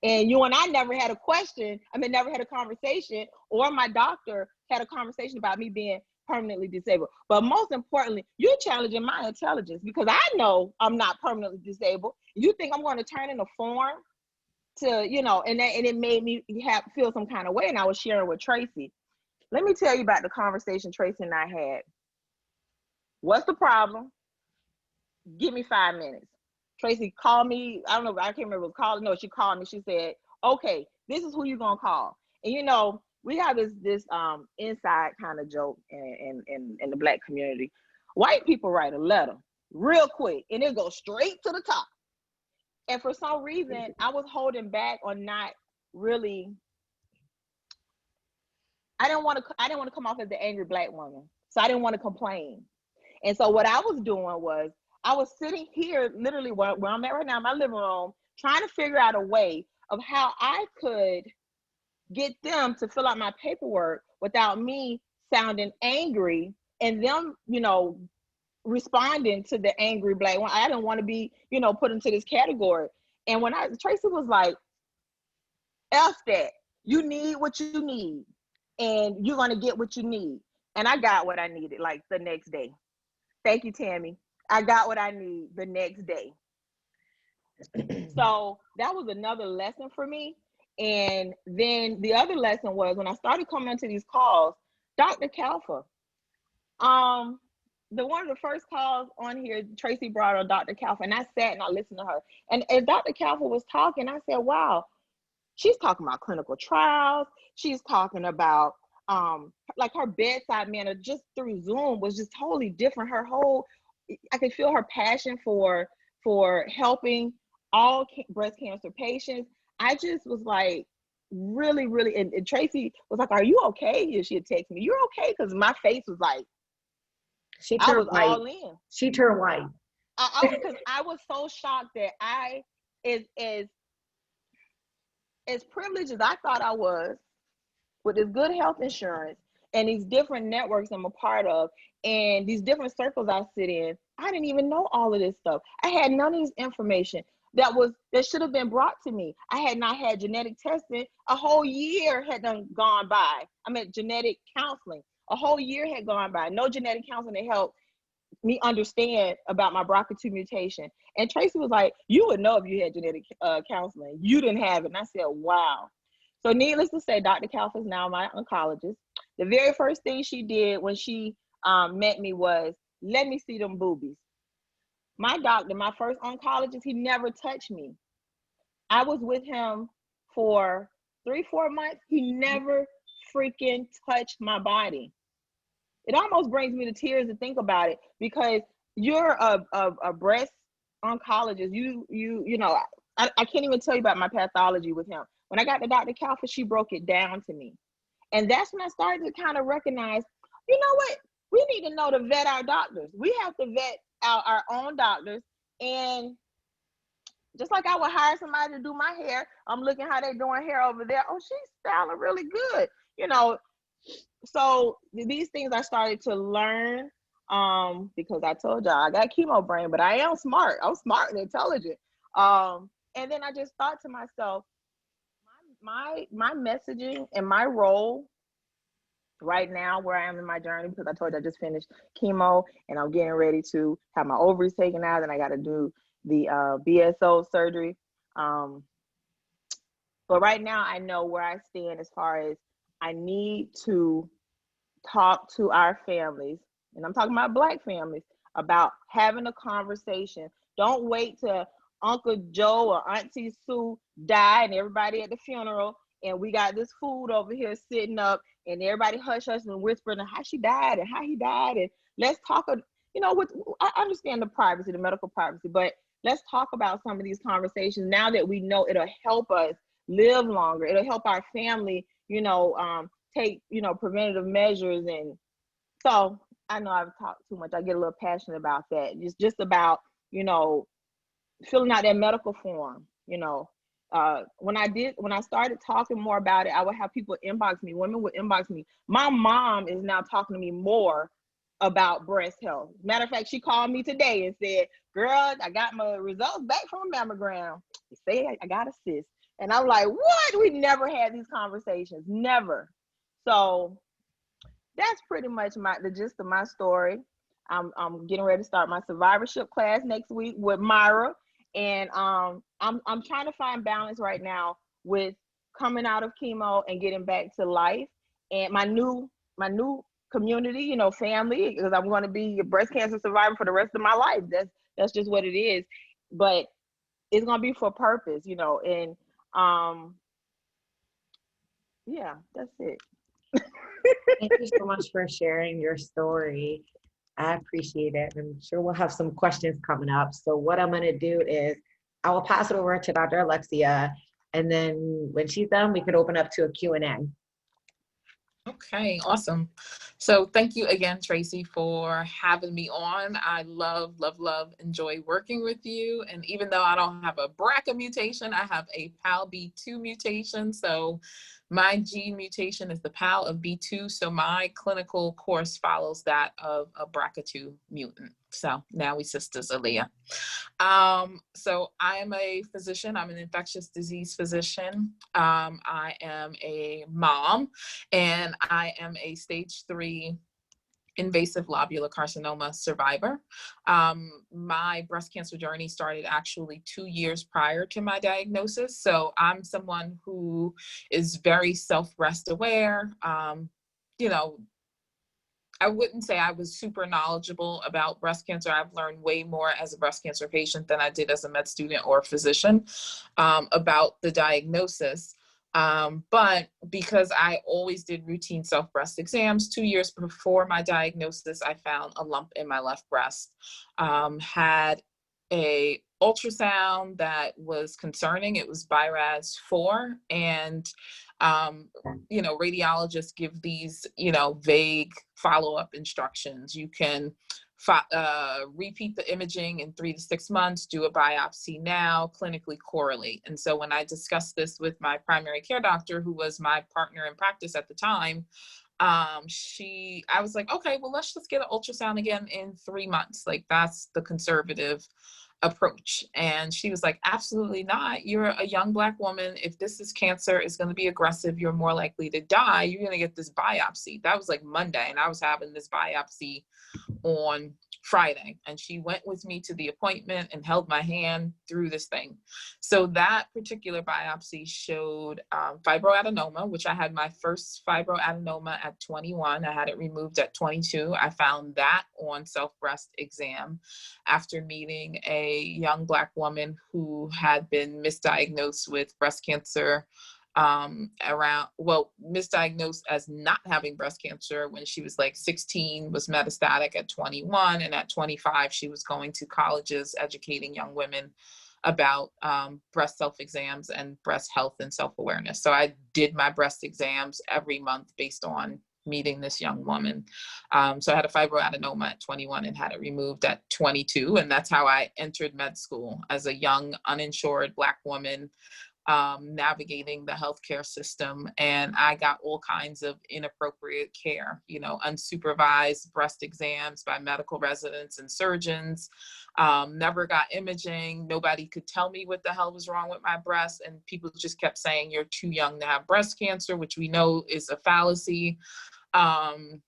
And you and I never had a question, never had a conversation, or my doctor had a conversation about me being permanently disabled. But most importantly, you're challenging my intelligence because I know I'm not permanently disabled. You think I'm going to turn in a form to, you know, and it made me feel some kind of way. And I was sharing with Tracy. Let me tell you about the conversation Tracy and I had. What's the problem? Give me 5 minutes. Tracy called me. I don't know. I can't remember what was calling. No, she called me. She said, okay, this is who you're going to call. And, you know, we have this inside kind of joke in the Black community. White people write a letter real quick and it goes straight to the top. And for some reason, I was holding back on not really. I didn't want to come off as the angry Black woman. So I didn't want to complain. And so what I was doing was I was sitting here literally where I'm at right now in my living room, trying to figure out a way of how I could get them to fill out my paperwork without me sounding angry and them, you know, responding to the angry Black one. I didn't want to be, you know, put into this category. And when Tracy was like, F that, you need what you need and you're going to get what you need. And I got what I needed like the next day. Thank you, Tammy. I got what I need the next day. So that was another lesson for me. And then the other lesson was when I started coming into these calls, Dr. Kalfa, one of the first calls on here, Tracy brought on Dr. Kalfa, and I sat and I listened to her. And as Dr. Kalfa was talking, I said, wow, she's talking about clinical trials. She's talking about like her bedside manner just through Zoom was just totally different. I could feel her passion for helping all breast cancer patients. I just was like, really, really, and Tracy was like, are you okay? And she had texted me, you're okay? Because my face was like, I was all in. She turned white. Because I was so shocked that as privileged as I thought I was with this good health insurance and these different networks I'm a part of and these different circles I sit in, I didn't even know all of this stuff. I had none of this information. that should have been brought to me. I had not had genetic testing. A whole year had gone by. I mean, genetic counseling. A whole year had gone by. No genetic counseling to help me understand about my BRCA2 mutation. And Tracy was like, you would know if you had genetic counseling. You didn't have it. And I said, wow. So needless to say, Dr. Kalfa is now my oncologist. The very first thing she did when she met me was, let me see them boobies. My doctor, my first oncologist, he never touched me. I was with him for 3-4 months. He never freaking touched my body. It almost brings me to tears to think about it, because you're a breast oncologist. You know, I can't even tell you about my pathology with him. When I got to Dr. Kalfa, she broke it down to me. And that's when I started to kind of recognize, you know what? We need to know to vet our doctors. We have to vet our own doctors. And just like I would hire somebody to do my hair, I'm looking how they're doing hair over there. Oh, she's styling really good. You know, so these things I started to learn because I told y'all I got chemo brain, but I am smart. I'm smart and intelligent. And then I just thought to myself, my messaging and my role right now, where I am in my journey, because I told you I just finished chemo and I'm getting ready to have my ovaries taken out, and I got to do the BSO surgery. But right now I know where I stand as far as I need to talk to our families, and I'm talking about Black families, about having a conversation. Don't wait till Uncle Joe or Auntie Sue die and everybody at the funeral, and we got this food over here sitting up, and everybody hush hush and whispering how she died and how he died, and let's talk. You know, I understand the privacy, the medical privacy, but let's talk about some of these conversations now that we know it'll help us live longer. It'll help our family, you know, take, you know, preventative measures. And so I know I've talked too much. I get a little passionate about that. Just about, you know, filling out that medical form. You know, when I started talking more about it, I would have people inbox me. Women would inbox me. My mom is now talking to me more about breast health. Matter of fact, she called me today and said, girl, I got my results back from a mammogram. They say I got a cyst. And I'm like, what? We never had these conversations, never. So that's pretty much the gist of my story. I'm getting ready to start my survivorship class next week with Myra. And I'm trying to find balance right now with coming out of chemo and getting back to life and my new community, you know, family, because I'm going to be a breast cancer survivor for the rest of my life. That's just what it is. But it's going to be for a purpose, you know, and yeah, that's it. Thank you so much for sharing your story. I appreciate it. I'm sure we'll have some questions coming up. So what I'm going to do is I will pass it over to Dr. Alexia, and then when she's done, we could open up to a Q&A. Okay, awesome. So thank you again, Tracy, for having me on. I love, enjoy working with you. And even though I don't have a BRCA mutation, I have a PALB2 mutation. So my gene mutation is the PAL of B2. So my clinical course follows that of a BRCA2 mutant. So now we sisters, Aaliyah. So I am a physician. I'm an infectious disease physician. I am a mom, and I am a stage 3 invasive lobular carcinoma survivor. My breast cancer journey started actually 2 years prior to my diagnosis. So I'm someone who is very self-breast aware. You know, I wouldn't say I was super knowledgeable about breast cancer. I've learned way more as a breast cancer patient than I did as a med student or physician about the diagnosis. But because I always did routine self-breast exams, 2 years before my diagnosis, I found a lump in my left breast. Had a ultrasound that was concerning. It was BI-RADS 4, and you know, radiologists give these, you know, vague follow-up instructions. You can repeat the imaging in 3 to 6 months, do a biopsy now, clinically correlate. And so when I discussed this with my primary care doctor, who was my partner in practice at the time, I was like, okay, well, let's just get an ultrasound again in 3 months. Like, that's the conservative approach. And she was like, absolutely not. You're a young Black woman. If this is cancer, it's going to be aggressive. You're more likely to die. You're going to get this biopsy. That was like Monday. And I was having this biopsy on Friday. And she went with me to the appointment and held my hand through this thing. So that particular biopsy showed fibroadenoma, which I had my first fibroadenoma at 21. I had it removed at 22. I found that on self-breast exam after meeting a young Black woman who had been misdiagnosed with breast cancer misdiagnosed as not having breast cancer when she was like 16, was metastatic at 21, and at 25 she was going to colleges educating young women about breast self-exams and breast health and self-awareness. So I did my breast exams every month based on meeting this young woman. So I had a fibroadenoma at 21 and had it removed at 22, and that's how I entered med school as a young uninsured Black woman navigating the healthcare system. And I got all kinds of inappropriate care, you know, unsupervised breast exams by medical residents and surgeons, never got imaging. Nobody could tell me what the hell was wrong with my breast. And people just kept saying, you're too young to have breast cancer, which we know is a fallacy. And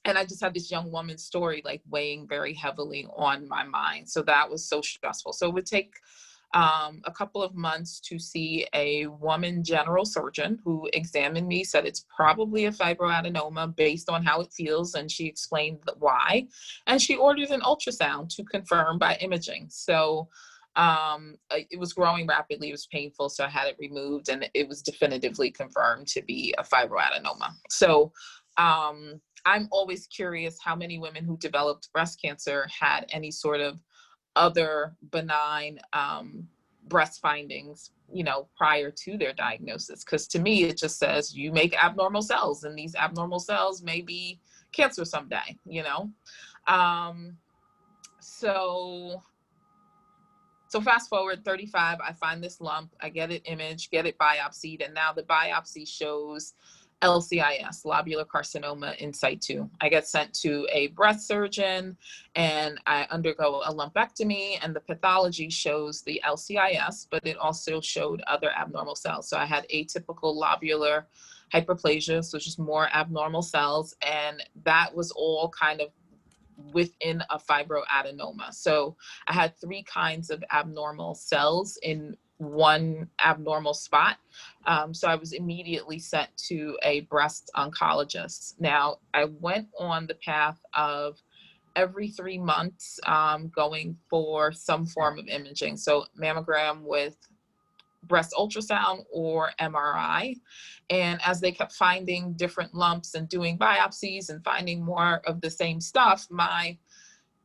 I just had this young woman's story like weighing very heavily on my mind. So that was so stressful. So it would take a couple of months to see a woman general surgeon who examined me, said it's probably a fibroadenoma based on how it feels, and she explained why. And she ordered an ultrasound to confirm by imaging. So it was growing rapidly, it was painful, so I had it removed, and it was definitively confirmed to be a fibroadenoma. So I'm always curious how many women who developed breast cancer had any sort of other benign breast findings, you know, prior to their diagnosis. Because to me, it just says you make abnormal cells, and these abnormal cells may be cancer someday, you know? So fast forward 35, I find this lump, I get it imaged, get it biopsied, and now the biopsy shows LCIS, lobular carcinoma in situ. I get sent to a breast surgeon and I undergo a lumpectomy, and the pathology shows the LCIS, but it also showed other abnormal cells. So I had atypical lobular hyperplasia, so just more abnormal cells, and that was all kind of within a fibroadenoma. So I had 3 kinds of abnormal cells in one abnormal spot. So I was immediately sent to a breast oncologist. Now, I went on the path of every 3 months going for some form of imaging. So mammogram with breast ultrasound or MRI. And as they kept finding different lumps and doing biopsies and finding more of the same stuff, my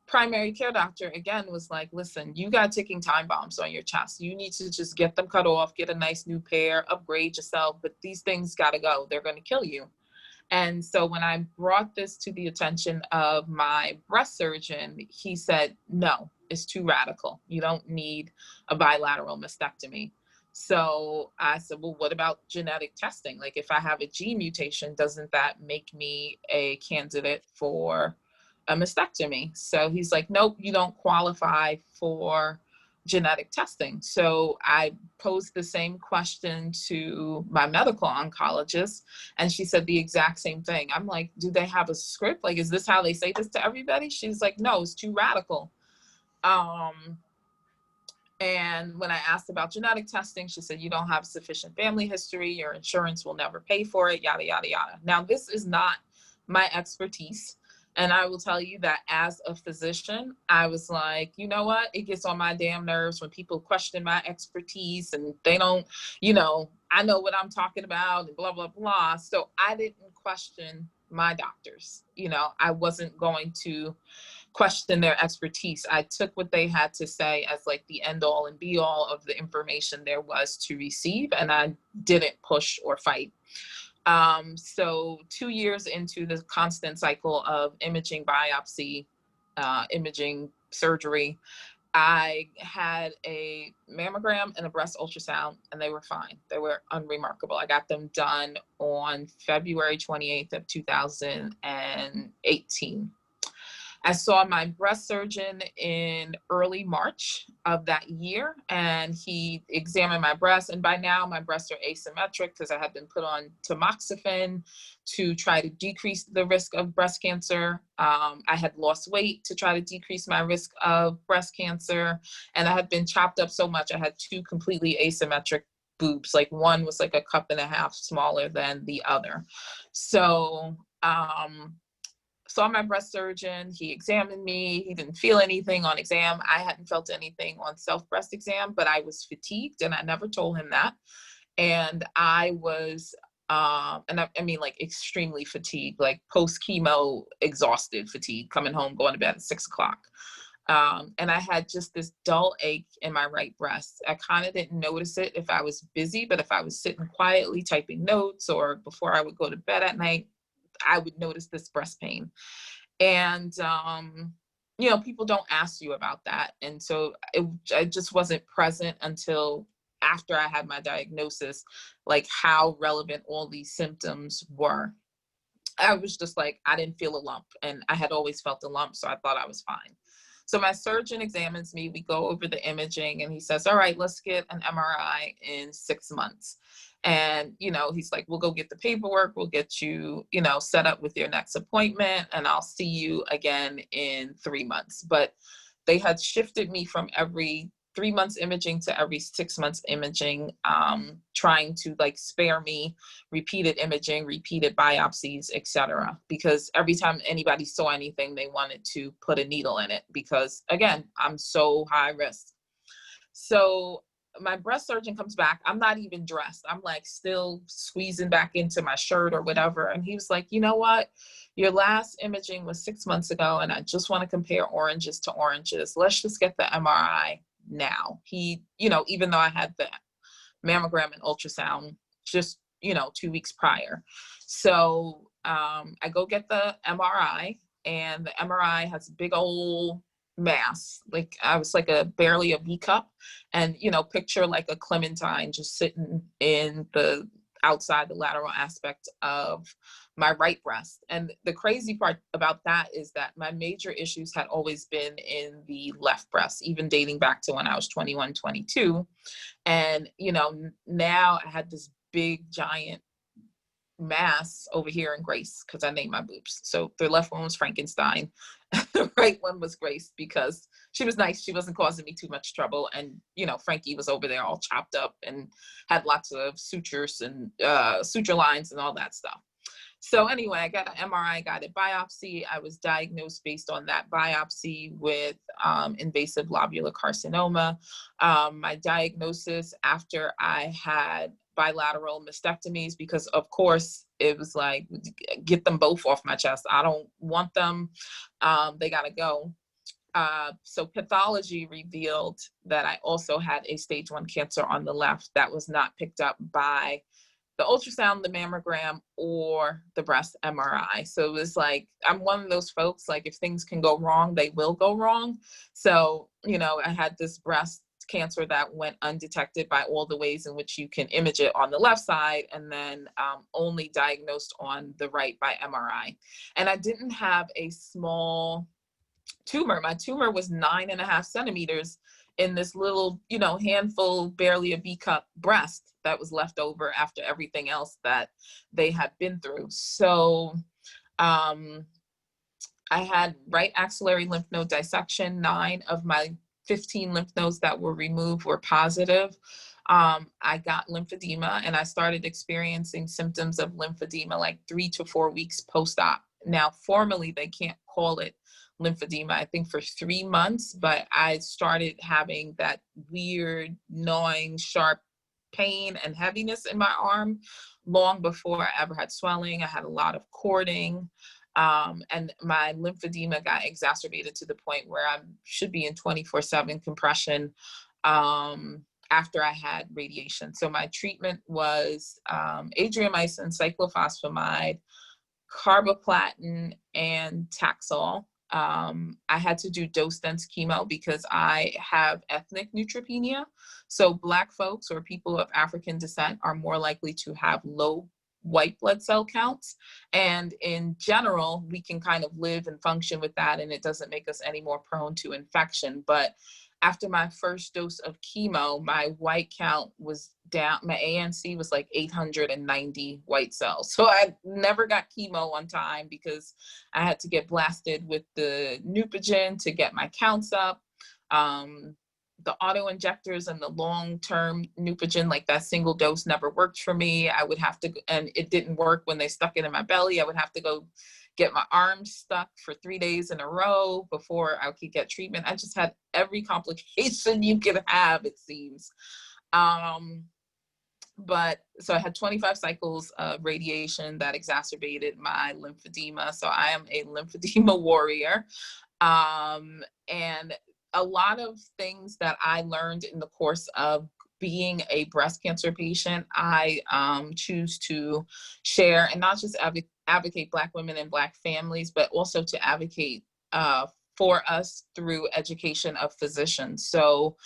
primary care doctor again was like, listen, you got ticking time bombs on your chest. You need to just get them cut off, get a nice new pair, upgrade yourself, but these things gotta go. They're gonna kill you. And so when I brought this to the attention of my breast surgeon, he said, no, it's too radical. You don't need a bilateral mastectomy. So I said, well, what about genetic testing? Like if I have a gene mutation, doesn't that make me a candidate for a mastectomy? So he's like, nope, you don't qualify for genetic testing. So I posed the same question to my medical oncologist, and she said the exact same thing. I'm like, do they have a script? Like, is this how they say this to everybody? She's like, no, it's too radical. And when I asked about genetic testing, she said, you don't have sufficient family history, your insurance will never pay for it, yada, yada, yada. Now, this is not my expertise. And I will tell you that as a physician, I was like, you know what? It gets on my damn nerves when people question my expertise and they don't, you know, I know what I'm talking about and blah, blah, blah. So I didn't question my doctors. You know, I wasn't going to question their expertise. I took what they had to say as like the end all and be all of the information there was to receive. And I didn't push or fight. So 2 years into the constant cycle of imaging, biopsy, imaging, surgery, I had a mammogram and a breast ultrasound, and they were fine. They were unremarkable. I got them done on February 28th of 2018. I saw my breast surgeon in early March of that year, and he examined my breasts. And by now, my breasts are asymmetric because I had been put on tamoxifen to try to decrease the risk of breast cancer. I had lost weight to try to decrease my risk of breast cancer, and I had been chopped up so much. I had two completely asymmetric boobs. Like one was like a cup and a half smaller than the other. So, saw my breast surgeon. He examined me. He didn't feel anything on exam. I hadn't felt anything on self breast exam, but I was fatigued, and I never told him that. And I was, and I mean, like extremely fatigued, like post chemo, exhausted, fatigue, coming home, going to bed at 6 o'clock. And I had just this dull ache in my right breast. I kind of didn't notice it if I was busy, but if I was sitting quietly typing notes or before I would go to bed at night, I would notice this breast pain. And, you know, people don't ask you about that. And so I just wasn't present until after I had my diagnosis, like how relevant all these symptoms were. I was just like, I didn't feel a lump, and I had always felt a lump, so I thought I was fine. So my surgeon examines me, we go over the imaging, and he says, all right, let's get an MRI in 6 months. And, you know, he's like, we'll go get the paperwork, we'll get you, you know, set up with your next appointment, and I'll see you again in 3 months. But they had shifted me from every 3 months imaging to every 6 months imaging, trying to like spare me repeated imaging, repeated biopsies, etc. Because every time anybody saw anything, they wanted to put a needle in it because, again, I'm so high risk. So my breast surgeon comes back. I'm not even dressed. I'm like still squeezing back into my shirt or whatever. And he was like, you know what? Your last imaging was 6 months ago, and I just want to compare oranges to oranges. Let's just get the MRI now. He, you know, even though I had the mammogram and ultrasound just, you know, 2 weeks prior. So I go get the MRI, and the MRI has a big old mass. Like I was like barely a B cup, and, you know, picture like a clementine just sitting in the outside the lateral aspect of my right breast. And the crazy part about that is that my major issues had always been in the left breast, even dating back to when I was 21, 22. And, you know, now I had this big giant mass over here in Grace because I named my boobs. So the left one was Frankenstein. The right one was Grace because she was nice. She wasn't causing me too much trouble. And, you know, Frankie was over there all chopped up and had lots of sutures and suture lines and all that stuff. So anyway, I got an MRI guided biopsy. I was diagnosed based on that biopsy with invasive lobular carcinoma. My diagnosis after I had bilateral mastectomies, because of course it was like, get them both off my chest. I don't want them. They gotta go. So pathology revealed that I also had a stage 1 cancer on the left that was not picked up by the ultrasound, the mammogram, or the breast MRI. So it was like, I'm one of those folks, like if things can go wrong, they will go wrong. So, you know, I had this breast cancer that went undetected by all the ways in which you can image it on the left side, and then only diagnosed on the right by MRI. And I didn't have a small tumor. My tumor was 9.5 centimeters in this little, you know, handful, barely a B cup breast that was left over after everything else that they had been through. So I had right axillary lymph node dissection. 9 of my 15 lymph nodes that were removed were positive. I got lymphedema, and I started experiencing symptoms of lymphedema like 3 to 4 weeks post-op. Now, formally, they can't call it lymphedema, I think, for 3 months, but I started having that weird, gnawing, sharp pain and heaviness in my arm long before I ever had swelling. I had a lot of cording, and my lymphedema got exacerbated to the point where I should be in 24/7 compression after I had radiation. So my treatment was adriamycin, cyclophosphamide, carboplatin, and Taxol. I had to do dose dense chemo because I have ethnic neutropenia. So Black folks or people of African descent are more likely to have low white blood cell counts. And in general, we can kind of live and function with that, and it doesn't make us any more prone to infection. But after my first dose of chemo, my white count was down. My ANC was like 890 white cells. So I never got chemo on time because I had to get blasted with the Neupogen to get my counts up. The auto injectors and the long-term Neupogen, like that single dose, never worked for me. I would have to, and it didn't work when they stuck it in my belly. I would have to go get my arms stuck for 3 days in a row before I could get treatment. I just had every complication you could have, it seems. But so I had 25 cycles of radiation that exacerbated my lymphedema. So I am a lymphedema warrior. And a lot of things that I learned in the course of being a breast cancer patient, I choose to share, and not just advocate Black women and Black families, but also to advocate for us through education of physicians. So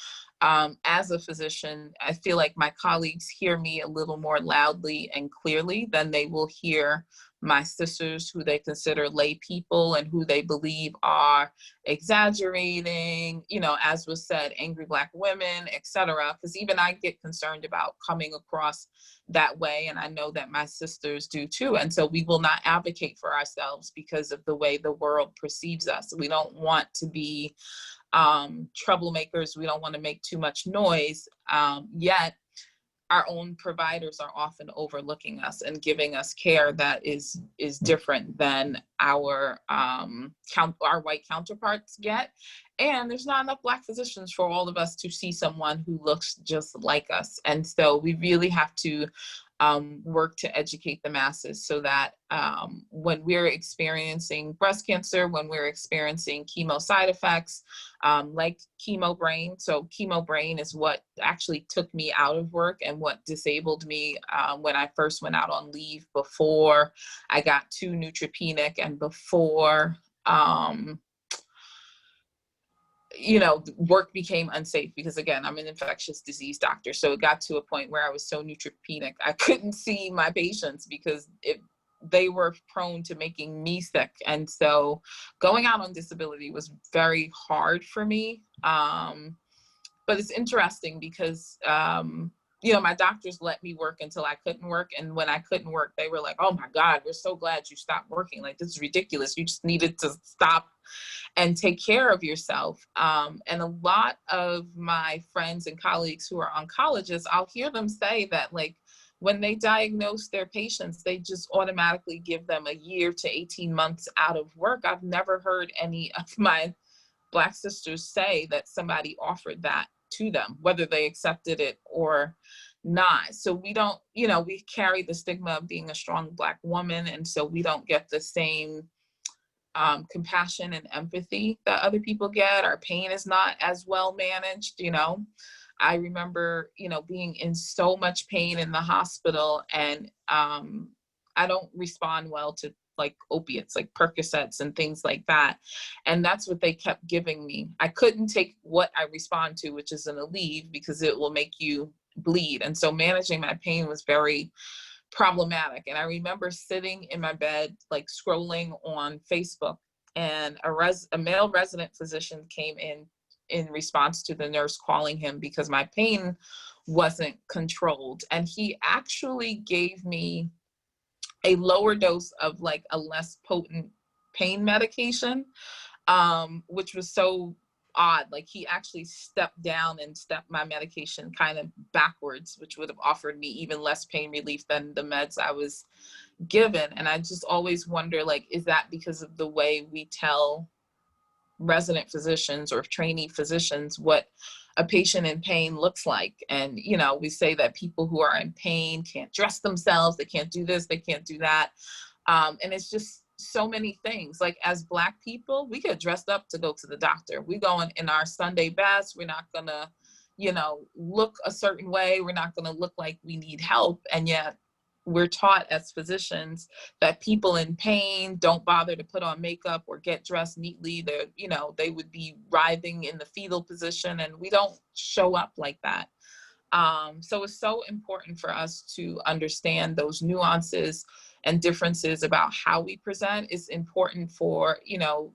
as a physician, I feel like my colleagues hear me a little more loudly and clearly than they will hear my sisters, who they consider lay people and who they believe are exaggerating, you know, as was said, angry Black women, etc. Because even I get concerned about coming across that way, and I know that my sisters do too. And so we will not advocate for ourselves because of the way the world perceives us. We don't want to be troublemakers. We don't want to make too much noise, yet our own providers are often overlooking us and giving us care that is different than our white counterparts get. And there's not enough Black physicians for all of us to see someone who looks just like us. And so we really have to work to educate the masses so that when we're experiencing breast cancer, when we're experiencing chemo side effects, like chemo brain. So chemo brain is what actually took me out of work and what disabled me when I first went out on leave before I got too neutropenic and before you know, work became unsafe because, again, I'm an infectious disease doctor. So it got to a point where I was so neutropenic, I couldn't see my patients because they were prone to making me sick. And so going out on disability was very hard for me. But it's interesting because, you know, my doctors let me work until I couldn't work. And when I couldn't work, they were like, oh my God, we're so glad you stopped working. Like, this is ridiculous. You just needed to stop and take care of yourself. And a lot of my friends and colleagues who are oncologists, I'll hear them say that, like, when they diagnose their patients, they just automatically give them a year to 18 months out of work. I've never heard any of my Black sisters say that somebody offered that to them, whether they accepted it or not. So we don't, you know, we carry the stigma of being a strong Black woman. And so we don't get the same compassion and empathy that other people get. Our pain is not as well managed, you know. I remember, you know, being in so much pain in the hospital, and I don't respond well to like opiates, like Percocets and things like that. And that's what they kept giving me. I couldn't take what I respond to, which is an Aleve, because it will make you bleed. And so managing my pain was very problematic. And I remember sitting in my bed, like scrolling on Facebook, and a male resident physician came in response to the nurse calling him because my pain wasn't controlled. And he actually gave me a lower dose of like a less potent pain medication, which was so odd. Like, he actually stepped down and stepped my medication kind of backwards, which would have offered me even less pain relief than the meds I was given. And I just always wonder, like, is that because of the way we tell resident physicians or trainee physicians what a patient in pain looks like? And, you know, we say that people who are in pain can't dress themselves, they can't do this, they can't do that. And it's just so many things. Like, as Black people, we get dressed up to go to the doctor. We go in our Sunday best. We're not gonna, you know, look a certain way. We're not gonna look like we need help. And yet we're taught as physicians that people in pain don't bother to put on makeup or get dressed neatly. They're, you know, they would be writhing in the fetal position, and we don't show up like that. So it's so important for us to understand those nuances and differences about how we present. It's important for, you know,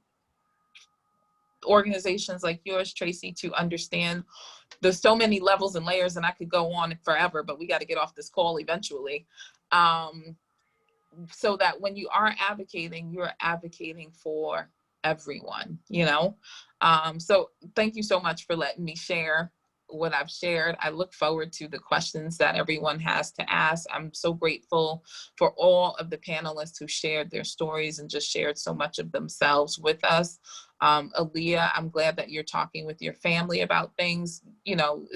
organizations like yours, Tracy, to understand there's so many levels and layers, and I could go on forever, but we got to get off this call eventually. So that when you are advocating, you're advocating for everyone, you know? So thank you so much for letting me share what I've shared. I look forward to the questions that everyone has to ask. I'm so grateful for all of the panelists who shared their stories and just shared so much of themselves with us. Aaliyah, I'm glad that you're talking with your family about things. You know,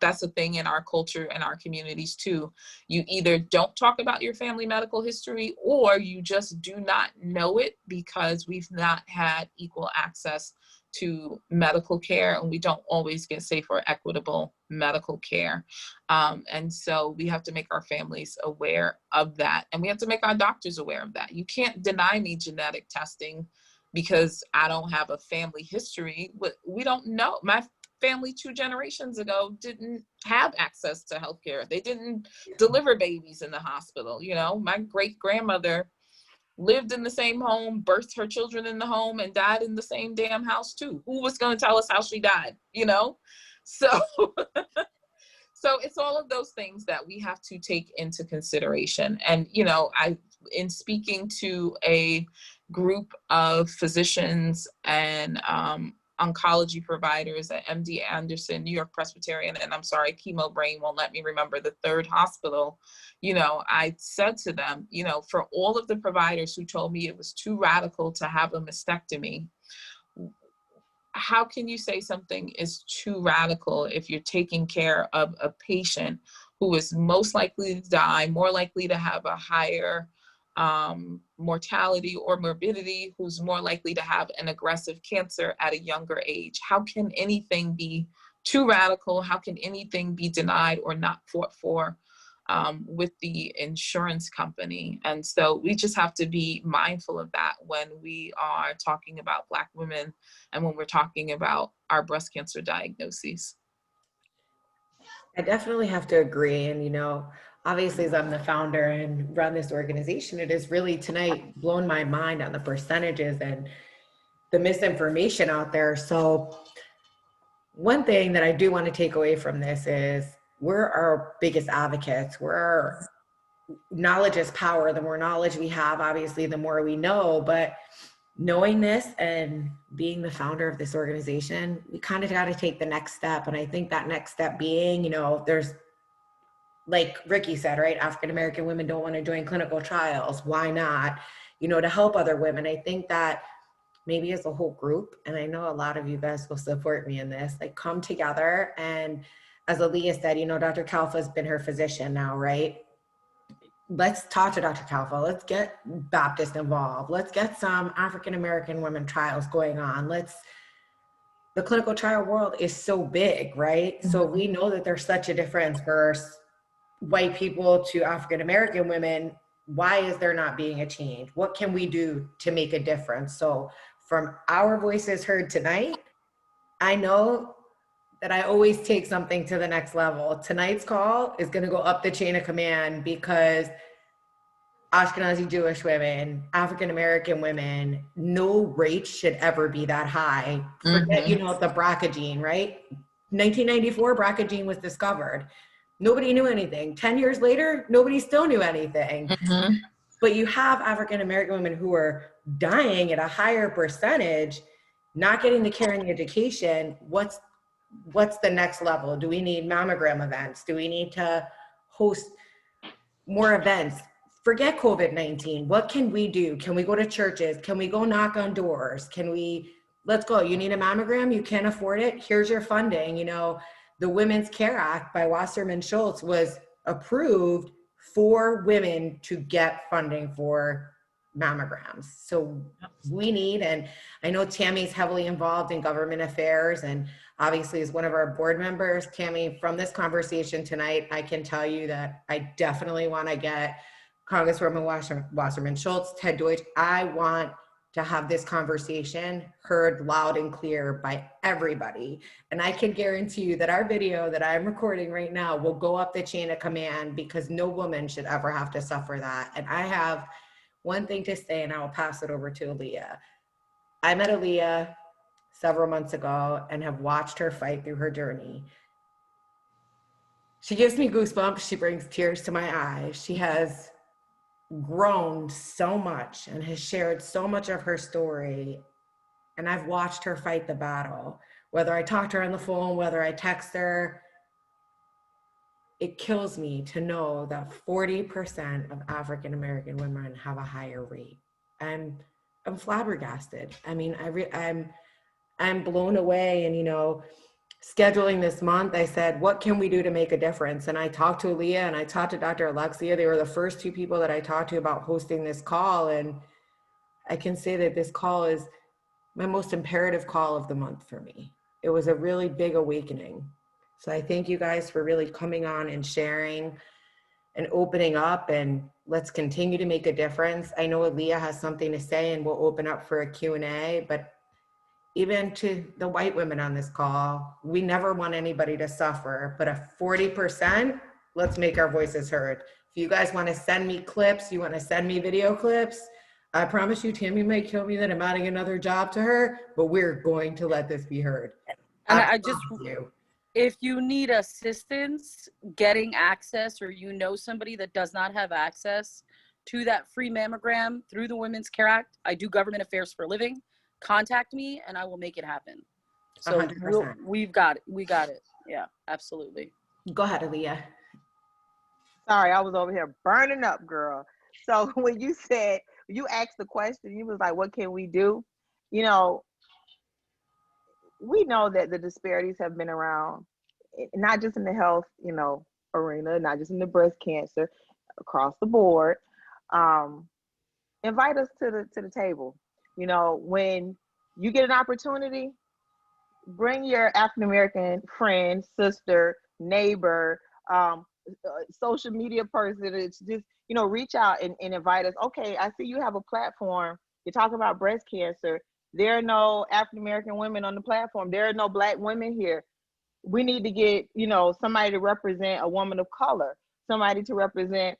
that's a thing in our culture and our communities too. You either don't talk about your family medical history, or you just do not know it because we've not had equal access to medical care, and we don't always get safe or equitable medical care. And so we have to make our families aware of that, and we have to make our doctors aware of that. You can't deny me genetic testing because I don't have a family history. We don't know. My family 2 generations ago didn't have access to healthcare. They didn't deliver babies in the hospital. You know, my great grandmother lived in the same home, birthed her children in the home, and died in the same damn house too. Who was going to tell us how she died, you know? So, so it's all of those things that we have to take into consideration. And, you know, in speaking to a group of physicians and oncology providers at MD Anderson, New York Presbyterian, and I'm sorry, Chemo Brain won't let me remember the 3rd hospital, you know, I said to them, you know, for all of the providers who told me it was too radical to have a mastectomy, how can you say something is too radical if you're taking care of a patient who is most likely to die, more likely to have a higher mortality or morbidity, who's more likely to have an aggressive cancer at a younger age? How can anything be too radical? How can anything be denied or not fought for with the insurance company? And so we just have to be mindful of that when we are talking about Black women and when we're talking about our breast cancer diagnoses. I definitely have to agree. And, you know, obviously, as I'm the founder and run this organization, it has really tonight blown my mind on the percentages and the misinformation out there. So one thing that I do want to take away from this is we're our biggest advocates. Knowledge is power. The more knowledge we have, obviously, the more we know. But knowing this and being the founder of this organization, we kind of got to take the next step. And I think that next step being, you know, there's, like Ricky said, right? African-American women don't want to join clinical trials. Why not? You know, to help other women. I think that maybe as a whole group, and I know a lot of you guys will support me in this, like come together. And as Aaliyah said, you know, Dr. Kalfa's been her physician now, right? Let's talk to Dr. Kalfa. Let's get Baptist involved. Let's get some African-American women trials going on. The clinical trial world is so big, right? So we know that there's such a difference versus white people to African-American women. Why is there not being a change? What can we do to make a difference? So from our voices heard tonight, I know that I always take something to the next level. Tonight's call is going to go up the chain of command because Ashkenazi Jewish women, African-American women, no rate should ever be that high. Forget, you know, the BRCA gene, right? 1994, BRCA gene was discovered. Nobody knew anything. 10 years later, nobody still knew anything. But you have African-American women who are dying at a higher percentage, not getting the care and the education. What's the next level? Do we need mammogram events? Do we need to host more events? Forget COVID-19. What can we do? Can we go to churches? Can we go knock on doors? Let's go. You need a mammogram? You can't afford it? Here's your funding. You know, the Women's Care Act by Wasserman Schultz was approved for women to get funding for mammograms. So we need, and I know Tammy's heavily involved in government affairs and obviously is one of our board members. Tammy, from this conversation tonight, I can tell you that I definitely want to get Congresswoman Wasserman Schultz, Ted Deutsch. I want to have this conversation heard loud and clear by everybody. And I can guarantee you that our video that I'm recording right now will go up the chain of command, because no woman should ever have to suffer that. And I have one thing to say, and I will pass it over to Aaliyah. I met Aaliyah several months ago and have watched her fight through her journey. She gives me goosebumps. She brings tears to my eyes. She has grown so much and has shared so much of her story. And I've watched her fight the battle. Whether I talk to her on the phone, whether I text her, it kills me to know that 40% of African-American women have a higher rate. I'm flabbergasted. I mean, I'm blown away. And, you know, scheduling this month, I said, what can we do to make a difference? And I talked to Aaliyah and I talked to Dr. Alexia. They were the first two people that I talked to about hosting this call. And I can say that this call is my most imperative call of the month for me. It was a really big awakening. So I thank you guys for really coming on and sharing and opening up, and let's continue to make a difference. I know Aaliyah has something to say and we'll open up for a Q&A, but even to the white women on this call, we never want anybody to suffer, but a 40%, let's make our voices heard. If you guys want to send me clips, you want to send me video clips, I promise you, Tammy might kill me that I'm adding another job to her, but we're going to let this be heard. And I just, you. if you need assistance getting access, or you know somebody that does not have access to that free mammogram through the Women's Care Act, I do government affairs for a living. Contact me and I will make it happen. So 100%. we've got it. We got it. Yeah, absolutely. Go ahead, Aaliyah. Sorry, I was over here burning up, girl. So when you said, you asked the question, you was like, what can we do? You know, we know that the disparities have been around, not just in the health, you know, arena, not just in the breast cancer, across the board. Invite us to the table. You know, when you get an opportunity, bring your African-American friend, sister, neighbor, social media person. It's just, you know, reach out and invite us. Okay, I see you have a platform. You're talking about breast cancer. There are no African-American women on the platform. There are no Black women here. We need to get, you know, somebody to represent a woman of color, somebody to represent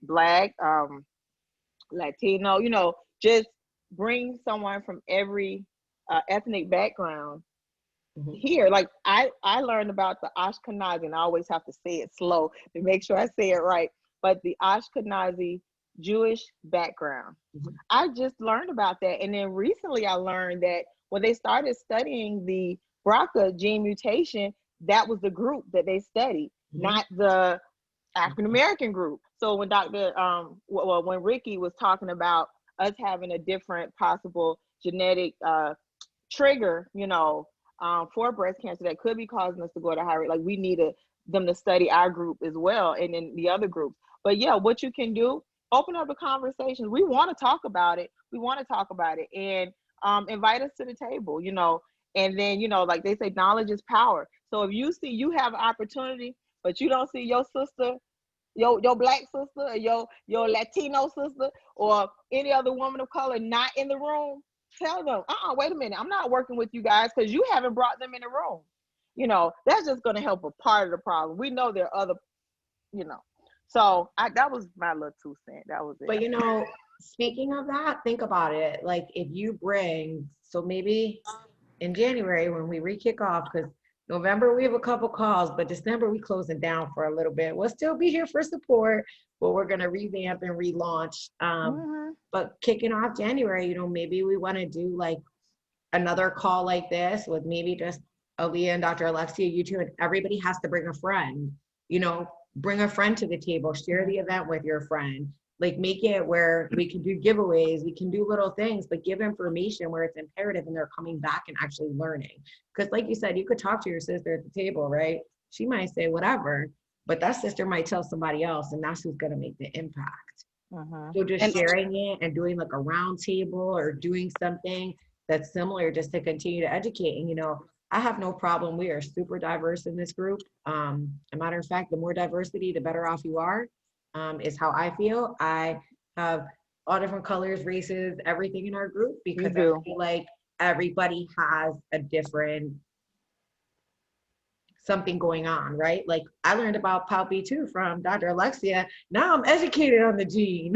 Black, Latino, you know, just bring someone from every ethnic background here. Like I learned about the Ashkenazi, and I always have to say it slow to make sure I say it right, but the Ashkenazi Jewish background. I just learned about that. And then recently I learned that when they started studying the BRCA gene mutation, that was the group that they studied, not the African-American group. So when when Ricky was talking about us having a different possible genetic trigger, you know, for breast cancer that could be causing us to go at a high rate, like we needed them to study our group as well, and then the other groups. But yeah, what you can do, open up the conversations. We want to talk about it. And invite us to the table, you know. And then, you know, like they say, knowledge is power. So if you see you have an opportunity, but you don't see your sister, your Black sister, or your Latino sister, or any other woman of color not in the room, tell them, wait a minute, I'm not working with you guys because you haven't brought them in the room. You know, that's just going to help a part of the problem. We know there are other, you know. So that was my little 2 cents. That was it. But, you know, speaking of that, think about it. Like if you bring, so maybe in January when we re-kick off, because November we have a couple calls, but December we closing down for a little bit. We'll still be here for support, but we're going to revamp and relaunch. But kicking off January, you know, maybe we want to do like another call like this with maybe just Aaliyah and Dr. Alexia, you two, and everybody has to bring a friend, you know, bring a friend to the table, share the event with your friend, like make it where we can do giveaways, we can do little things, but give information where it's imperative and they're coming back and actually learning. Because like you said, you could talk to your sister at the table, right? She might say whatever, but that sister might tell somebody else, and that's who's gonna make the impact. So just sharing it and doing like a round table or doing something that's similar just to continue to educate. And, you know, I have no problem. We are super diverse in this group. A matter of fact, the more diversity, the better off you are, is how I feel. I have all different colors, races, everything in our group, because I do. feel like everybody has a different something going on, right? Like I learned about PALP2 from Dr. Alexia. Now I'm educated on the gene.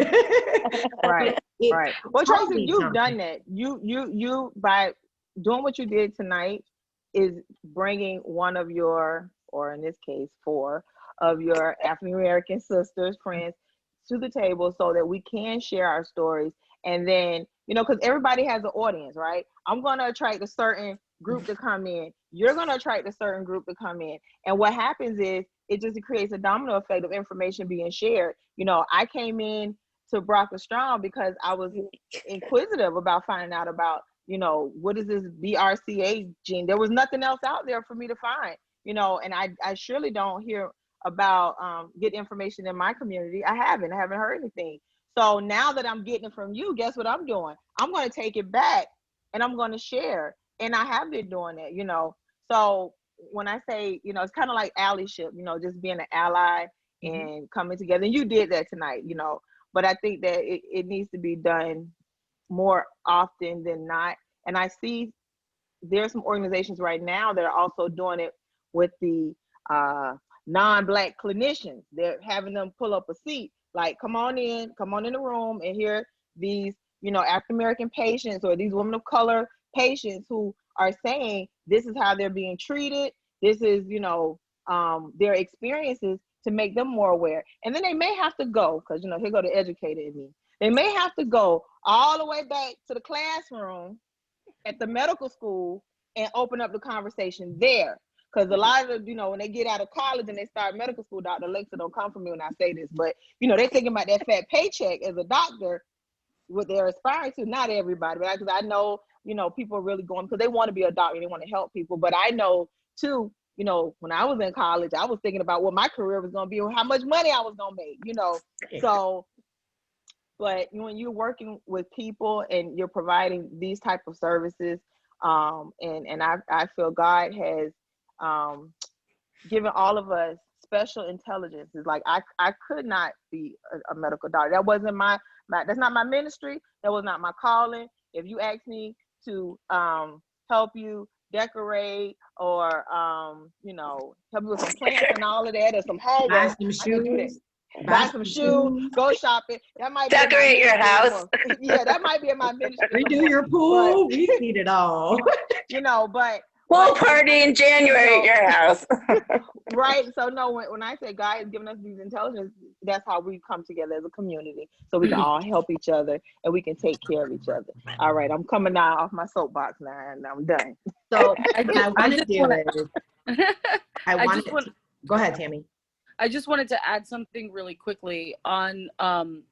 Right, It right. Well, tells Tracy, me you've something. done that. You by doing what you did tonight is bringing one of your, or in this case, four of your African American sisters, friends, to the table so that we can share our stories. And then, you know, because everybody has an audience, right? I'm going to attract a certain group to come in. You're going to attract a certain group to come in. And what happens is it just creates a domino effect of information being shared. You know, I came in to Brock Strong because I was inquisitive about finding out about, you know, what is this BRCA gene? There was nothing else out there for me to find, you know, and I surely don't hear about get information in my community. I haven't heard anything. So now that I'm getting it from you, guess what I'm doing? I'm going to take it back and I'm going to share. And I have been doing it, you know. So when I say, you know, it's kind of like allyship, you know, just being an ally and coming together. And you did that tonight, you know. But I think that it needs to be done more often than not. And I see there's some organizations right now that are also doing it with the non-Black clinicians. They're having them pull up a seat, like, come on in the room and hear these, you know, African American patients or these women of color patients who are saying this is how they're being treated. This is, you know, their experiences, to make them more aware. And then they may have to go, because, you know, here go the educator in me. They may have to go all the way back to the classroom at the medical school and open up the conversation there. Because a lot of, you know, when they get out of college and they start medical school, Dr. Alexa don't come for me when I say this, but, you know, they're thinking about that fat paycheck as a doctor, what they're aspiring to. Not everybody, but because I know, you know, people are really going because they want to be a doctor, they want to help people. But I know too, you know, when I was in college, I was thinking about what my career was going to be or how much money I was going to make, you know. So, but when you're working with people and you're providing these type of services, and I feel God has given all of us special intelligence. It's like I could not be a medical doctor. That wasn't my that's not my ministry. That was not my calling. If you ask me to help you decorate or you know, help you with some plants and all of that, or some homework, Buy some I can do that. shoes. Buy some shoes, go shopping. That might Decorate be your house. Yeah, that might be in my ministry. Redo your pool. We need it all. You know, but Pool party in January at your house. right. So no, when I say God has given us these intelligence, that's how we come together as a community, so we can all help each other and we can take care of each other. All right, I'm coming now off my soapbox now, and I'm done. So what I want to just do wanna- is go ahead, Tammy. I just wanted to add something really quickly on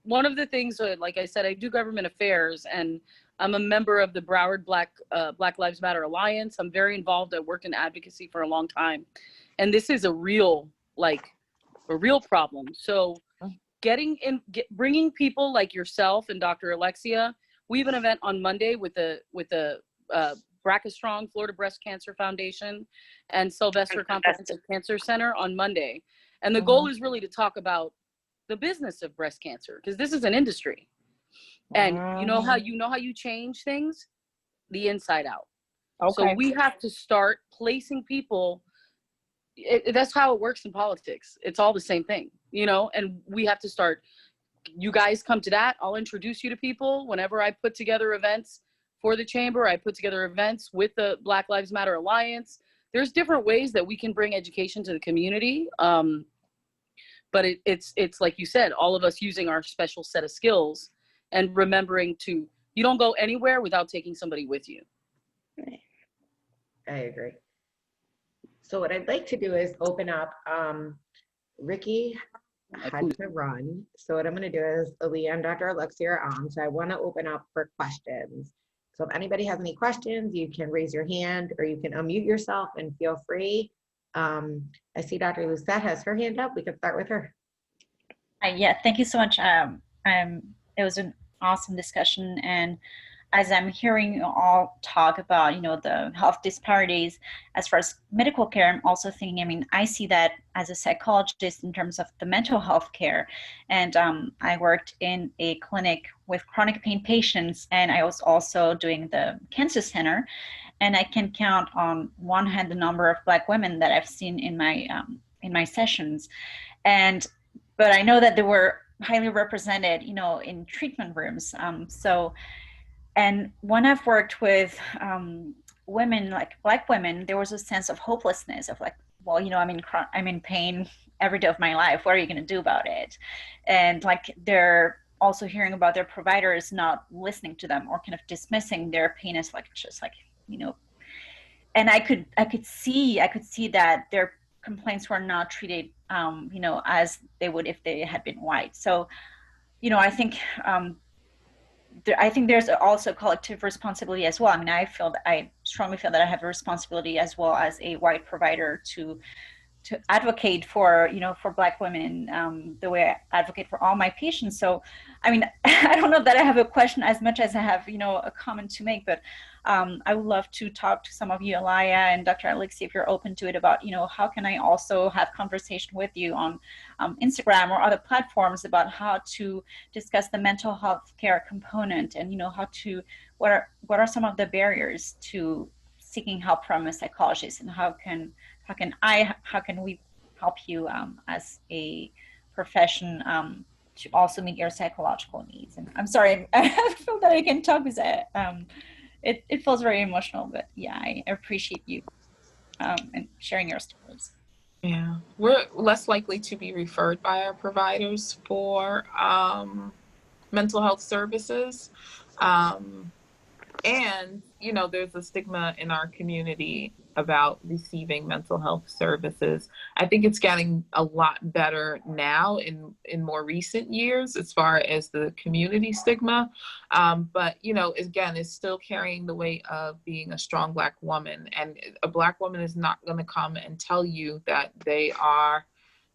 one of the things, like I said, I do government affairs and I'm a member of the Broward Black Lives Matter Alliance. I'm very involved. I worked in advocacy for a long time. And this is a real problem. So bringing people like yourself and Dr. Alexia, we have an event on Monday with the BRCA Strong Florida Breast Cancer Foundation and Sylvester Comprehensive Cancer Center on Monday. And the goal is really to talk about the business of breast cancer, because this is an industry. And you know how you change things? The inside out. Okay. So we have to start placing people. That's how it works in politics. It's all the same thing, you know, and we have to start. You guys come to that. I'll introduce you to people. Whenever I put together events for the chamber, I put together events with the Black Lives Matter Alliance. There's different ways that we can bring education to the community. But it's like you said, all of us using our special set of skills and remembering you don't go anywhere without taking somebody with you. I agree. So what I'd like to do is open up, Ricky had to run. So what I'm going to do is Aaliyah and Dr. Alexia are on. So I want to open up for questions. So if anybody has any questions, you can raise your hand or you can unmute yourself and feel free. I see Dr. Lucette has her hand up. We can start with her. Yeah, thank you so much. It was an awesome discussion, and as I'm hearing you all talk about, you know, the health disparities as far as medical care, I'm also thinking, I mean, I see that as a psychologist in terms of the mental health care. And I worked in a clinic with chronic pain patients, and I was also doing the cancer center. And I can count on one hand the number of Black women that I've seen in my sessions. But I know that they were highly represented, you know, in treatment rooms. And when I've worked with women, like Black women, there was a sense of hopelessness of like, well, you know, I'm in pain every day of my life. What are you going to do about it? And like they're also hearing about their providers not listening to them or kind of dismissing their pain as like just like, you know. And I could see that their complaints were not treated, you know, as they would if they had been white. So, you know, I think there's also collective responsibility as well. I mean, I strongly feel that I have a responsibility as well as a white provider to advocate for, you know, for Black women the way I advocate for all my patients. So, I mean, I don't know that I have a question as much as I have, you know, a comment to make, but I would love to talk to some of you, Alaya and Dr. Alexi, if you're open to it, about, you know, how can I also have conversation with you on Instagram or other platforms about how to discuss the mental health care component, and, you know, what are some of the barriers to seeking help from a psychologist, and how can we help you as a profession to also meet your psychological needs? And I'm sorry, I feel that I can talk because it feels very emotional, but yeah, I appreciate you and sharing your stories. Yeah, we're less likely to be referred by our providers for mental health services. And, you know, there's a stigma in our community about receiving mental health services. I think it's getting a lot better now in more recent years as far as the community stigma. But, you know, again, it's still carrying the weight of being a strong Black woman. And a Black woman is not going to come and tell you that they are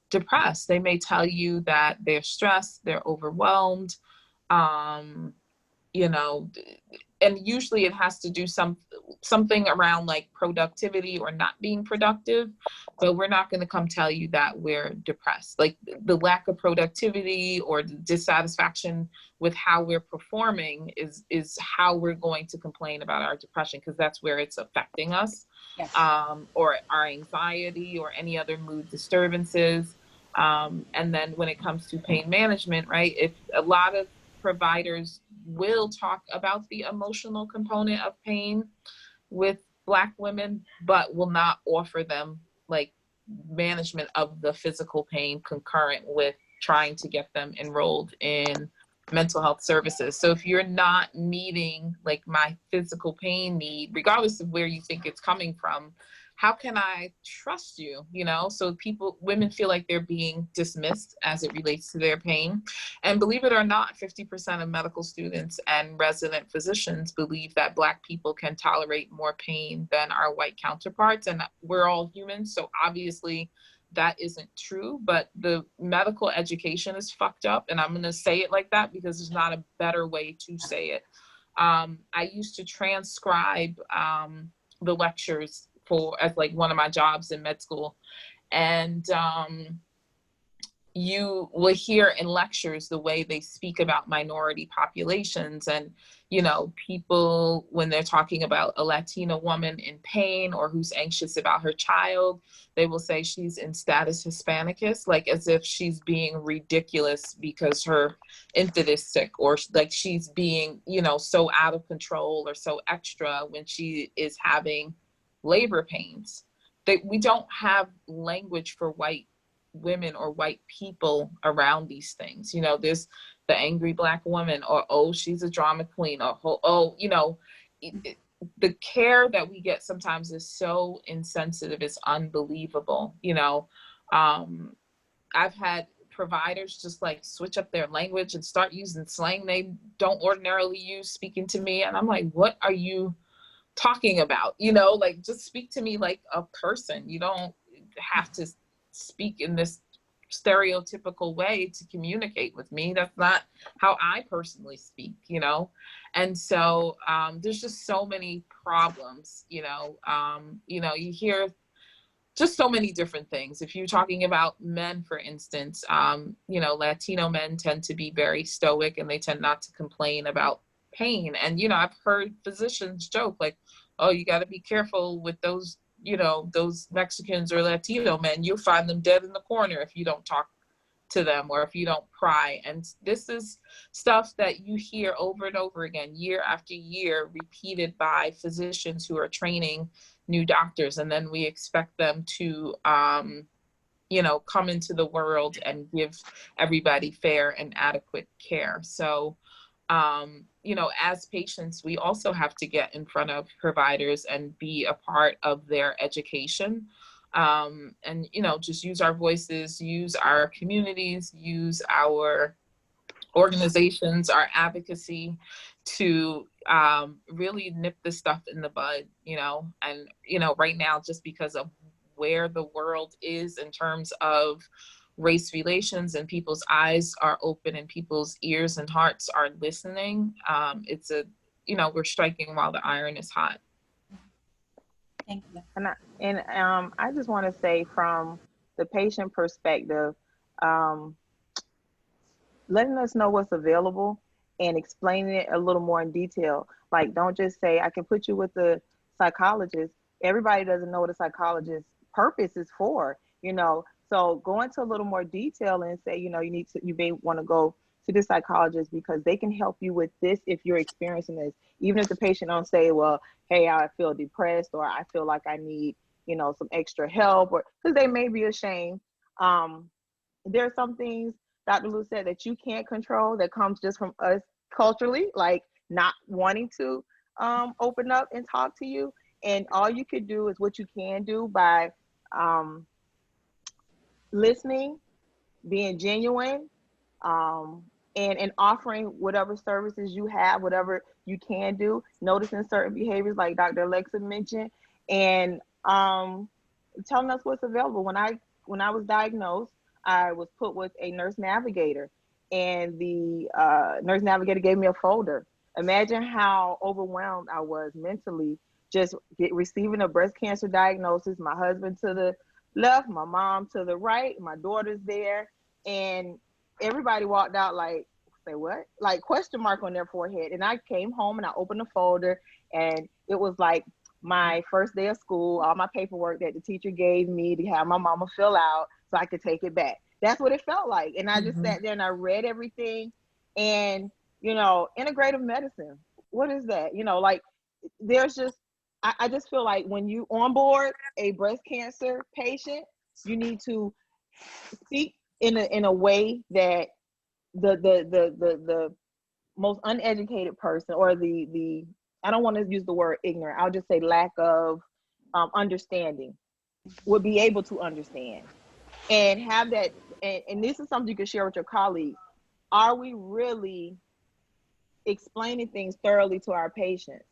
depressed. They may tell you that they're stressed, they're overwhelmed, you know, and usually it has to do something around like productivity or not being productive, but we're not going to come tell you that we're depressed. Like the lack of productivity or the dissatisfaction with how we're performing is how we're going to complain about our depression, because that's where it's affecting us. Yes. Or our anxiety or any other mood disturbances. And then when it comes to pain management, right, if a lot of providers will talk about the emotional component of pain with Black women, but will not offer them like management of the physical pain concurrent with trying to get them enrolled in mental health services. So if you're not meeting like my physical pain need, regardless of where you think it's coming from, how can I trust you? You know, so women feel like they're being dismissed as it relates to their pain. And believe it or not, 50% of medical students and resident physicians believe that Black people can tolerate more pain than our white counterparts. And we're all humans, so obviously that isn't true, but the medical education is fucked up. And I'm going to say it like that because there's not a better way to say it. I used to transcribe the lectures as like one of my jobs in med school. And you will hear in lectures the way they speak about minority populations. And, you know, people, when they're talking about a Latina woman in pain or who's anxious about her child, they will say she's in status Hispanicus, like as if she's being ridiculous because her infant is sick, or like she's being, you know, so out of control or so extra when she is having labor pains. We don't have language for white women or white people around these things. You know, there's the angry Black woman, or, oh, she's a drama queen, or, oh, you know, the care that we get sometimes is so insensitive, it's unbelievable. You know, I've had providers just like switch up their language and start using slang they don't ordinarily use speaking to me. And I'm like, what are you talking about? You know, like just speak to me like a person. You don't have to speak in this stereotypical way to communicate with me. That's not how I personally speak, you know? And so there's just so many problems, you know, you hear just so many different things. If you're talking about men, for instance, you know, Latino men tend to be very stoic and they tend not to complain about pain. And, you know, I've heard physicians joke like, oh, you got to be careful with those, you know, those Mexicans or Latino men. You'll find them dead in the corner if you don't talk to them or if you don't pry. And this is stuff that you hear over and over again, year after year, repeated by physicians who are training new doctors. And then we expect them to, you know, come into the world and give everybody fair and adequate care. So, you know, as patients, we also have to get in front of providers and be a part of their education. And, you know, just use our voices, use our communities, use our organizations, our advocacy to really nip this stuff in the bud, you know. And, you know, right now, just because of where the world is in terms of race relations and people's eyes are open and people's ears and hearts are listening, it's a, you know, we're striking while the iron is hot. Thank you. And I just want to say from the patient perspective, letting us know what's available and explaining it a little more in detail. Like, don't just say, I can put you with the psychologist. Everybody doesn't know what a psychologist's purpose is for, you know. So go into a little more detail and say, you know, you may want to go to this psychologist because they can help you with this if you're experiencing this. Even if the patient don't say, well, hey, I feel depressed or I feel like I need, you know, some extra help, or because they may be ashamed. There are some things Dr. Lou said that you can't control that comes just from us culturally, like not wanting to open up and talk to you. And all you could do is what you can do by listening, being genuine, and offering whatever services you have, whatever you can do, noticing certain behaviors like Dr. Alexa mentioned, and telling us what's available. When I was diagnosed, I was put with a nurse navigator, and the nurse navigator gave me a folder. Imagine how overwhelmed I was mentally just receiving a breast cancer diagnosis, my husband to the left, my mom to the right, my daughter's there, and everybody walked out like, say what? Like question mark on their forehead. And I came home and I opened the folder, and it was like my first day of school, all my paperwork that the teacher gave me to have my mama fill out so I could take it back. That's what it felt like. And I just sat there and I read everything. And, you know, integrative medicine, what is that? You know, like there's just, I just feel like when you onboard a breast cancer patient, you need to speak in a way that the most uneducated person, or the I don't want to use the word ignorant, I'll just say lack of understanding, would be able to understand and have that. And this is something you can share with your colleagues. Are we really explaining things thoroughly to our patients?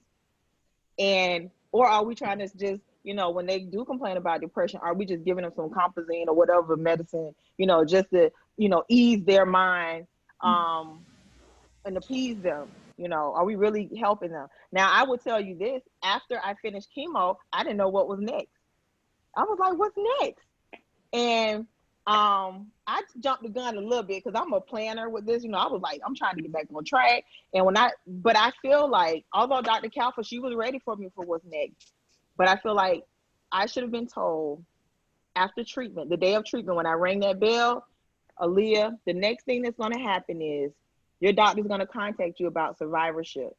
Or are we trying to just, you know, when they do complain about depression, are we just giving them some Compazine or whatever medicine, you know, just to, you know, ease their mind and appease them? You know, are we really helping them? Now, I will tell you this, after I finished chemo, I didn't know what was next. I was like, what's next? And I jumped the gun a little bit because I'm a planner with this. You know, I was like, I'm trying to get back on track. And but I feel like, although Dr. Kalfa, she was ready for me for what's next, but I feel like I should have been told after treatment, the day of treatment, when I rang that bell, Aaliyah, the next thing that's going to happen is your doctor's going to contact you about survivorship.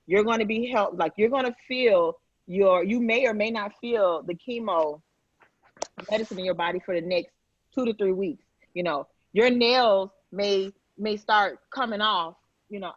You're going to be helped. Like, you're going to feel you may or may not feel the chemo medicine in your body for the next 2 to 3 weeks. You know, your nails may start coming off. You know,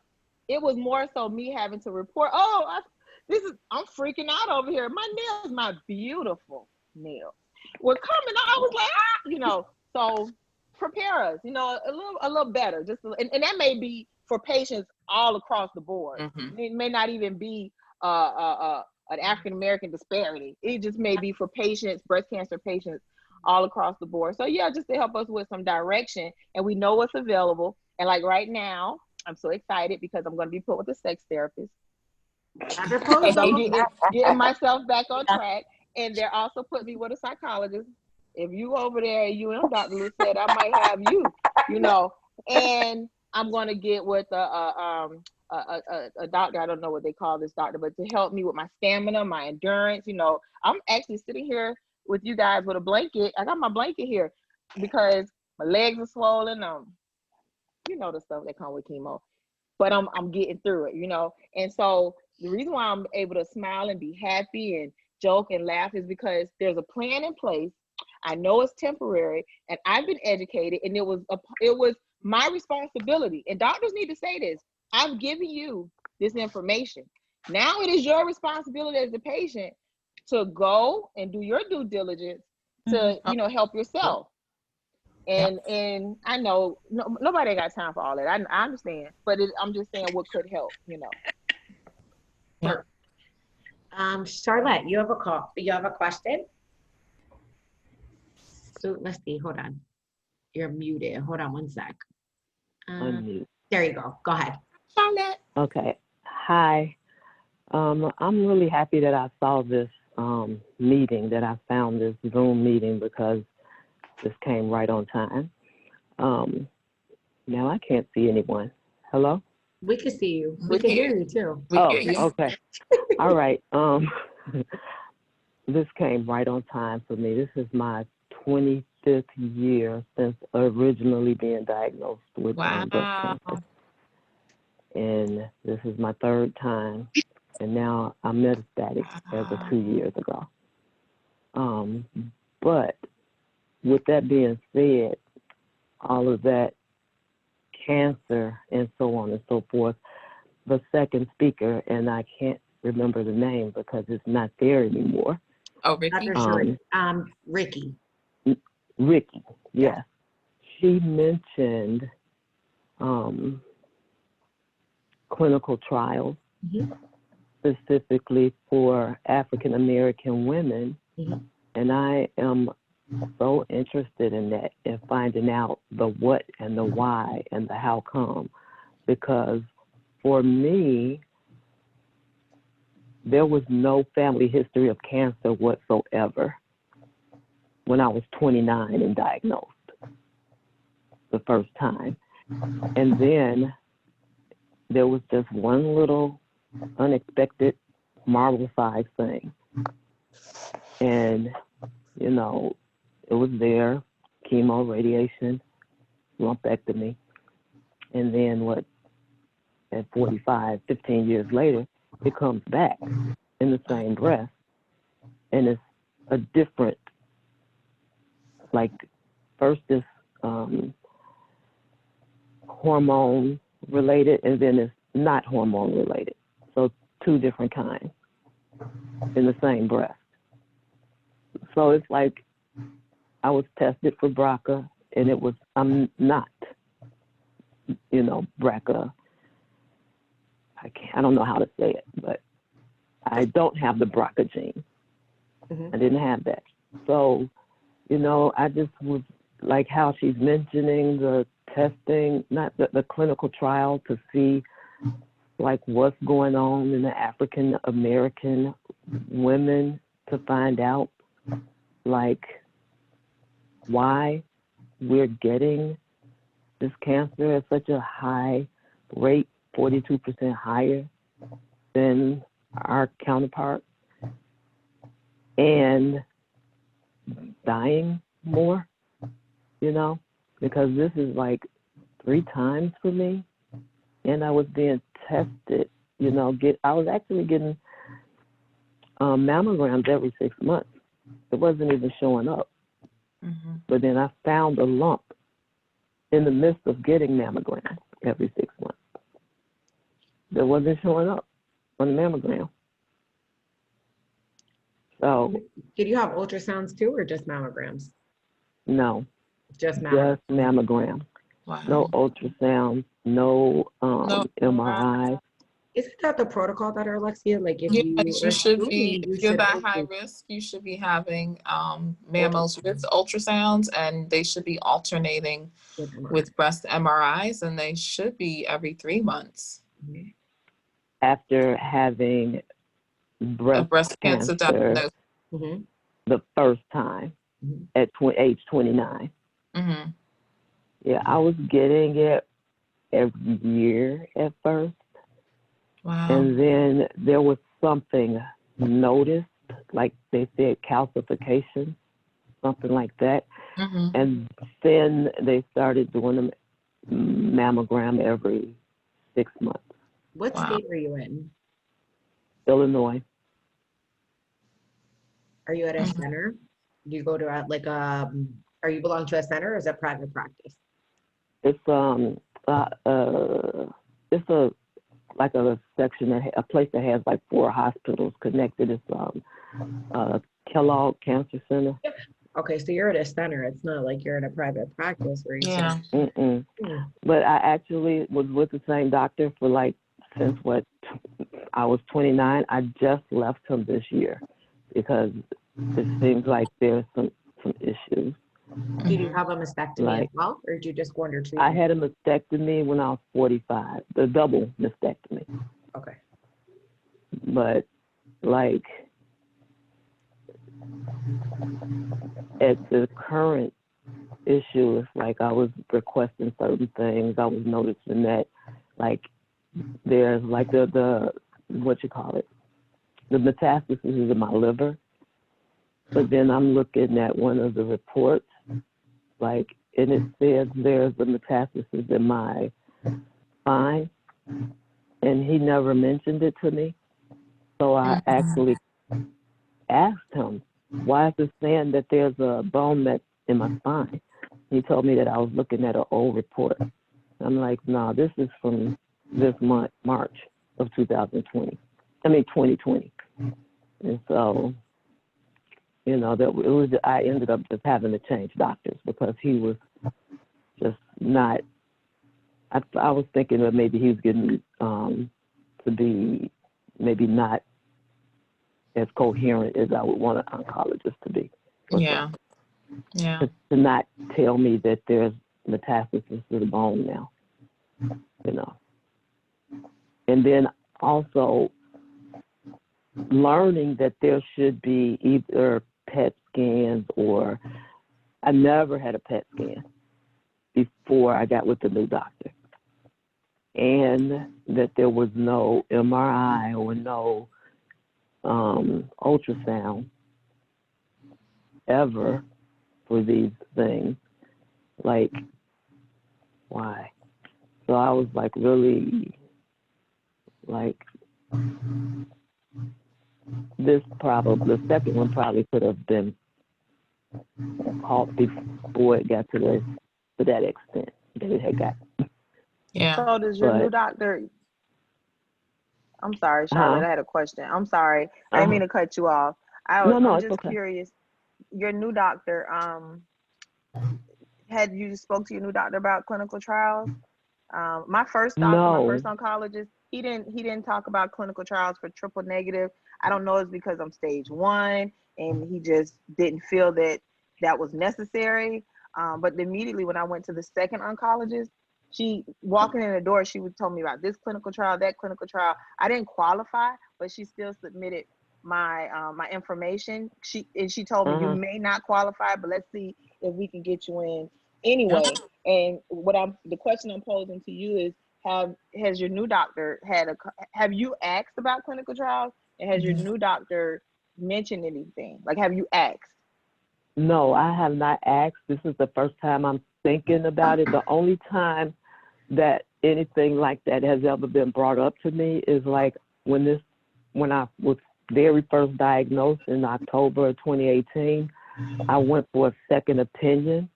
it was more so me having to report, I'm freaking out over here. My nails, my beautiful nails, were coming out. I was like, you know, so prepare us, you know, a little better. And that may be for patients all across the board. Mm-hmm. It may not even be an African-American disparity. It just may be for patients, breast cancer patients all across the board. So yeah, just to help us with some direction, and we know what's available. And like right now, I'm so excited because I'm going to be put with a sex therapist. A And proposal. getting myself back on track. And they're also putting me with a psychologist. If you over there, you and Dr. Lou said, I might have you, you know. And I'm going to get with a doctor. I don't know what they call this doctor, but to help me with my stamina, my endurance. You know, I'm actually sitting here with you guys with a blanket. I got my blanket here because my legs are swollen. You know the stuff that come with chemo, but I'm getting through it, you know. And so the reason why I'm able to smile and be happy and joke and laugh is because there's a plan in place. I know it's temporary, and I've been educated, and it was my responsibility. And doctors need to say this. I've given you this information. Now it is your responsibility as a patient to go and do your due diligence to, you know, help yourself. And I know nobody got time for all that. I understand, but I'm just saying what could help, you know. Charlotte, you have a call. You have a question? So let's see. Hold on. You're muted. Hold on one sec. Unmute. There you go. Go ahead. Charlotte. Okay. Hi. I'm really happy that I saw this meeting, that I found this Zoom meeting, because this came right on time. Now I can't see anyone. Hello? We can see you. We can hear you too. Okay. All right. This came right on time for me. This is my 25th year since originally being diagnosed with breast cancer. And this is my third time. And now I'm metastatic as of 2 years ago. But with that being said, all of that cancer and so on and so forth, the second speaker, and I can't remember the name because it's not there anymore. Oh, Ricky. Ricky. Ricky, yes. She mentioned clinical trials, specifically for African American women, and I am so interested in that and finding out the what and the why and the how come, because for me, there was no family history of cancer whatsoever when I was 29 and diagnosed the first time. And then there was just one little unexpected marble-sized thing. And, you know, it was there, chemo, radiation, lumpectomy. And then at 15 years later, it comes back in the same breast. And it's a different, like, first is hormone related, and then it's not hormone related. So 2 different kinds in the same breast. So it's like I was tested for BRCA, and I'm not, you know, BRCA. I don't know how to say it, but I don't have the BRCA gene. I didn't have that. So, you know, I just was like how she's mentioning the testing, not the clinical trial, to see like what's going on in the African American women, to find out like why we're getting this cancer at such a high rate, 42% higher than our counterparts, and dying more, you know, because this is like 3 times for me. And I was being tested, you know, I was actually getting mammograms every 6 months. It wasn't even showing up. But then I found a lump in the midst of getting mammograms every 6 months. That wasn't showing up on the mammogram. So. Did you have ultrasounds too, or just mammograms? No. Just mammograms. Just mammogram. Wow. No ultrasound, no MRI, Isn't that the protocol that are Alexia? Like if Yeah, you you are should screening, be, you if you're should that high also risk, you should be having mammals with ultrasounds, and they should be alternating with MRI. with breast MRIs, and they should be every 3 months. After having A breast breast cancer cancer diagnosis. Mm-hmm. the first time Mhm. at age 29. Mm-hmm. Yeah, I was getting it every year at first. Wow. And then there was something noticed, like they said calcification, something like that. Mm-hmm. And then they started doing a mammogram every 6 months. What Wow. state are you in? Illinois. Are you at a Mhm. center? Do you go to are you belong to a center or is it private practice? It's it's a like a section that a place that has like 4 hospitals connected. It's Kellogg Cancer Center. Okay, so you're at a center. It's not like you're in a private practice where you Yeah. say, But I actually was with the same doctor for like since I was 29. I just left him this year because it seems like there's some issues. Did you have a mastectomy as Like- well, or did you just go under I treatment? had a mastectomy when I was 45, the double mastectomy. Okay. But like at the current issue, it's like I was requesting certain things. I was noticing that like there's like the what you call it, the metastasis is in my liver. But then I'm looking at one of the reports, like, and it says there's a metastasis in my spine, and he never mentioned it to me. So I actually asked him, why is it saying that there's a bone that's in my spine? He told me that I was looking at an old report. I'm like, no, this is from this month, March of 2020. 2020. And so, you know, I ended up just having to change doctors because he was just not, I was thinking that maybe he was getting to be maybe not as coherent as I would want an oncologist to be. Yeah. Yeah. To not tell me that there's metastasis to the bone now, you know. And then also learning that there should be either PET scans or I never had a PET scan before I got with the new doctor. And that there was no MRI or no ultrasound ever for these things. Like, why? So I was like really like, the second one probably could have been caught before it got to that extent that it had got. Yeah. So does your new doctor? I'm sorry, Charlotte. I had a question. I'm sorry. I didn't mean to cut you off. I'm it's just okay. curious. Your new doctor, had you spoke to your new doctor about clinical trials? My first doctor, my first oncologist, he didn't talk about clinical trials for triple negative. I don't know if it's because I'm stage 1 and he just didn't feel that was necessary. But immediately when I went to the second oncologist, she walking in the door, she would tell me about this clinical trial, that clinical trial. I didn't qualify, but she still submitted my my information. She told me you may not qualify, but let's see if we can get you in anyway. And the question I'm posing to you is, has your new doctor have you asked about clinical trials, and has your new doctor mentioned anything? Like, have you asked? No, I have not asked. This is the first time I'm thinking about it. The only time that anything like that has ever been brought up to me is like when I was very first diagnosed in October of 2018, I went for a second opinion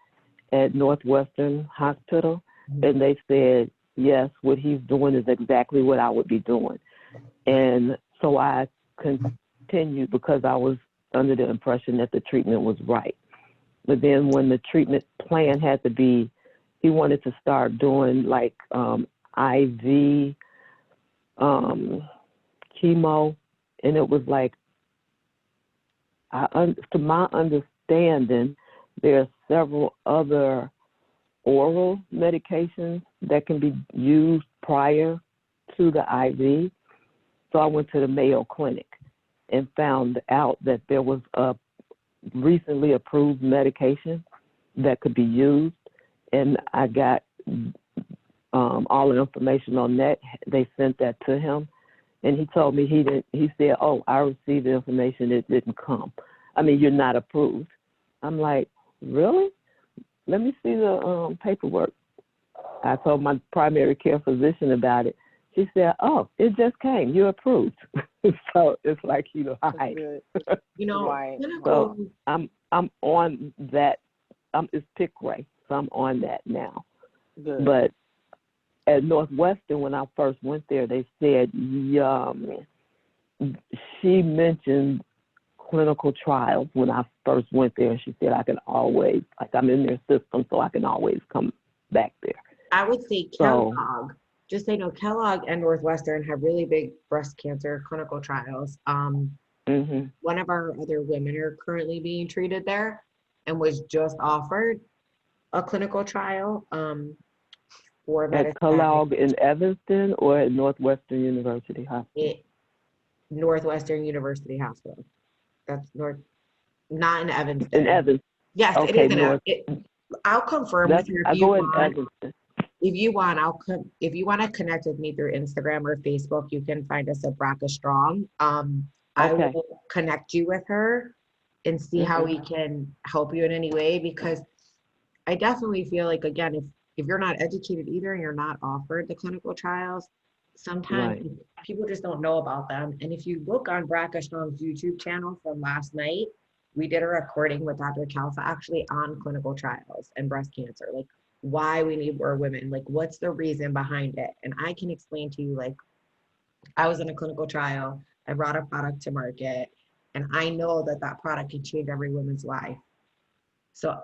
at Northwestern Hospital, and they said, yes, what he's doing is exactly what I would be doing. And so I continued because I was under the impression that the treatment was right. But then when the treatment plan had to be, he wanted to start doing like IV chemo, and it was like, to my understanding, there are several other oral medications that can be used prior to the IV. So I went to the Mayo Clinic and found out that there was a recently approved medication that could be used, and I got all the information on that. They sent that to him, and he told me he said, oh, I received the information, it didn't come. I mean, you're not approved. I'm like, really? Let me see the paperwork. I told my primary care physician about it. She said, oh, it just came, you're approved. So it's like, hi. You know, Right. So I'm on that. It's Pickray, so I'm on that now. Good. But at Northwestern, when I first went there, they said she mentioned clinical trials when I first went there. She said I can always, like, I'm in their system, so I can always come back there. I would say So- Kellogg. Just so you know, Kellogg and Northwestern have really big breast cancer clinical trials. Mhm. One of our other women are currently being treated there and was just offered a clinical trial for At metastatic Kellogg in Evanston or at Northwestern University Hospital? Northwestern University Hospital. That's not in Evanston. In Evanston. Yes, it Okay, is in North. I'll confirm That's, with you I if you go in want. Evanston. If you want, if you want to connect with me through Instagram or Facebook, you can find us at BRCA Strong. I Okay. will connect you with her and see how we can help you in any way, because I definitely feel like, again, if you're not educated either and you're not offered the clinical trials, sometimes people just don't know about them. And if you look on BRCA Strong's YouTube channel from last night, we did a recording with Dr. Kalfa actually on clinical trials and breast cancer, like why we need more women, like what's the reason behind it. And I can explain to you, like, I was in a clinical trial, I brought a product to market, and I know that that product can change every woman's life. So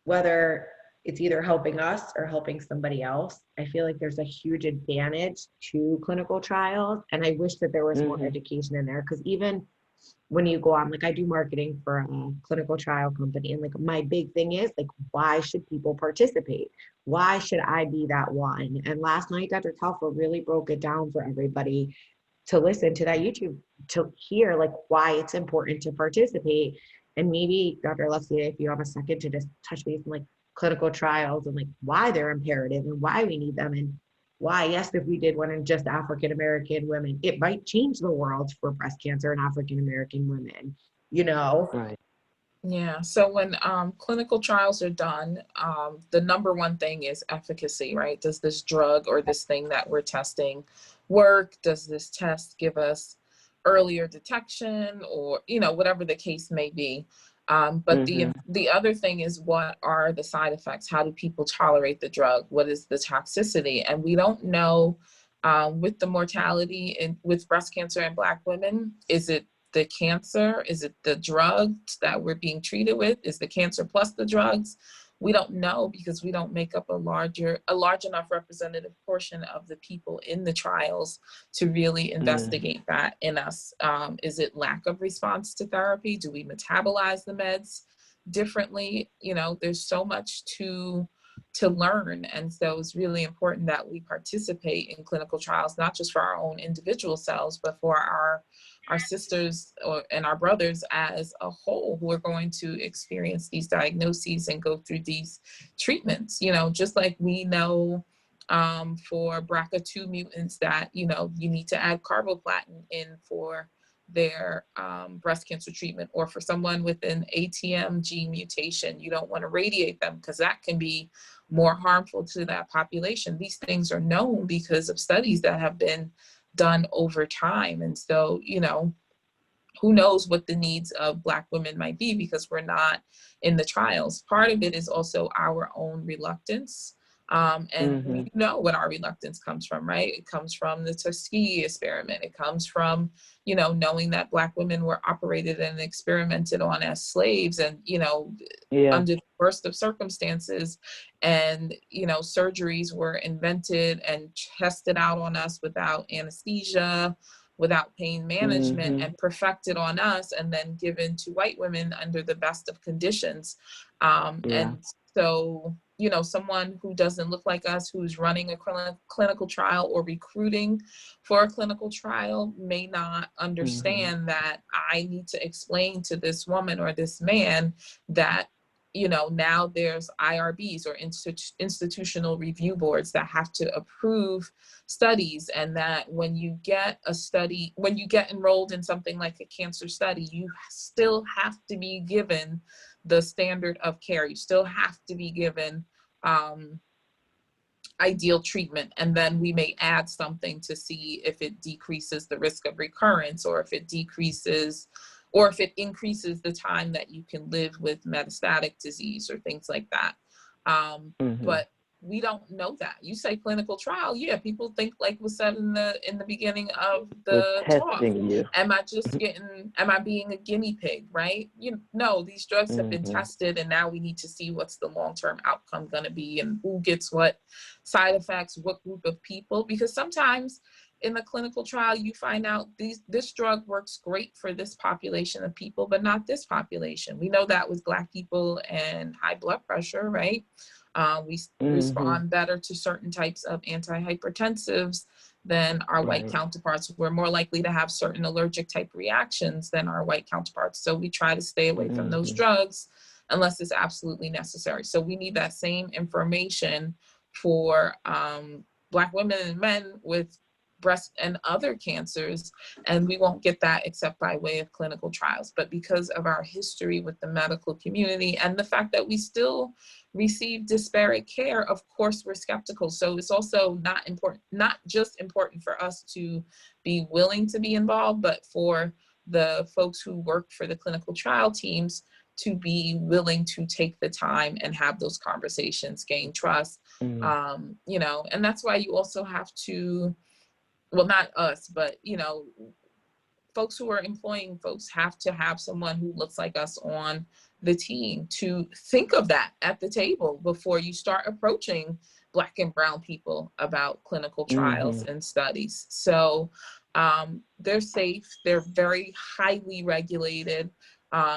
whether it's either helping us or helping somebody else, I feel like there's a huge advantage to clinical trials. And I wish that there was more education in there, because even when you go on, like, I do marketing for a clinical trial company, and like my big thing is, like, why should people participate? Why should I be that one? And last night, Dr. Kalfa really broke it down for everybody to listen to that YouTube, to hear like why it's important to participate. And maybe Dr. Alexia, if you have a second to just touch base on like clinical trials and like why they're imperative and why we need them, and why, yes, if we did one in just African-American women, it might change the world for breast cancer in African-American women, you know? Right. Yeah, so when clinical trials are done, the number one thing is efficacy, right? Does this drug or this thing that we're testing work? Does this test give us earlier detection, or, you know, whatever the case may be? But the other thing is, what are the side effects? How do people tolerate the drug? What is the toxicity? And we don't know with the mortality with breast cancer in Black women. Is it the cancer? Is it the drugs that we're being treated with? Is the cancer plus the drugs? We don't know, because we don't make up a large enough representative portion of the people in the trials to really investigate that in us. Is it lack of response to therapy? Do we metabolize the meds differently? You know, there's so much to learn. And so it's really important that we participate in clinical trials, not just for our own individual selves, but for our sisters and our brothers as a whole, who are going to experience these diagnoses and go through these treatments. You know, just like we know for BRCA2 mutants that, you know, you need to add carboplatin in for their breast cancer treatment, or for someone with an ATM gene mutation, you don't want to radiate them because that can be more harmful to that population. These things are known because of studies that have been done over time. And so, you know, who knows what the needs of Black women might be, because we're not in the trials. Part of it is also our own reluctance And Mhm. we know what our reluctance comes from, right? It comes from the Tuskegee experiment. It comes from, you know, knowing that Black women were operated and experimented on as slaves, and, you know, Yeah. under the worst of circumstances, and, you know, surgeries were invented and tested out on us without anesthesia, without pain management, Mhm. and perfected on us, and then given to white women under the best of conditions. Yeah. And so, you know, someone who doesn't look like us, who's running a clinical trial or recruiting for a clinical trial, may not understand that I need to explain to this woman or this man that, you know, now there's IRBs, or institutional review boards, that have to approve studies, and that when you get a study, when you get enrolled in something like a cancer study, you still have to be given the standard of care. You still have to be given ideal treatment, and then we may add something to see if it decreases the risk of recurrence, or if it decreases, or if it increases the time that you can live with metastatic disease, or things like that. But we don't know that. You say clinical trial, yeah, people think, like was said in the beginning of We're the talk, testing you. am I being a guinea pig, right? You know, these drugs have been tested, and now we need to see what's the long-term outcome going to be, and who gets what side effects, what group of people, because sometimes in the clinical trial, you find out this drug works great for this population of people, but not this population. We know that with Black people and high blood pressure, right? We respond better to certain types of antihypertensives than our white counterparts. We're more likely to have certain allergic type reactions than our white counterparts. So we try to stay away from those drugs unless it's absolutely necessary. So we need that same information for Black women and men with breast and other cancers, and we won't get that except by way of clinical trials. But because of our history with the medical community and the fact that we still receive disparate care, of course we're skeptical. So it's also not just important for us to be willing to be involved, but for the folks who work for the clinical trial teams to be willing to take the time and have those conversations, gain trust. You know, and that's why you also have to, well, not us, but, you know, folks who are employing folks have to have someone who looks like us on the team to think of that at the table before you start approaching Black and brown people about clinical trials and studies. So they're safe. They're very highly regulated.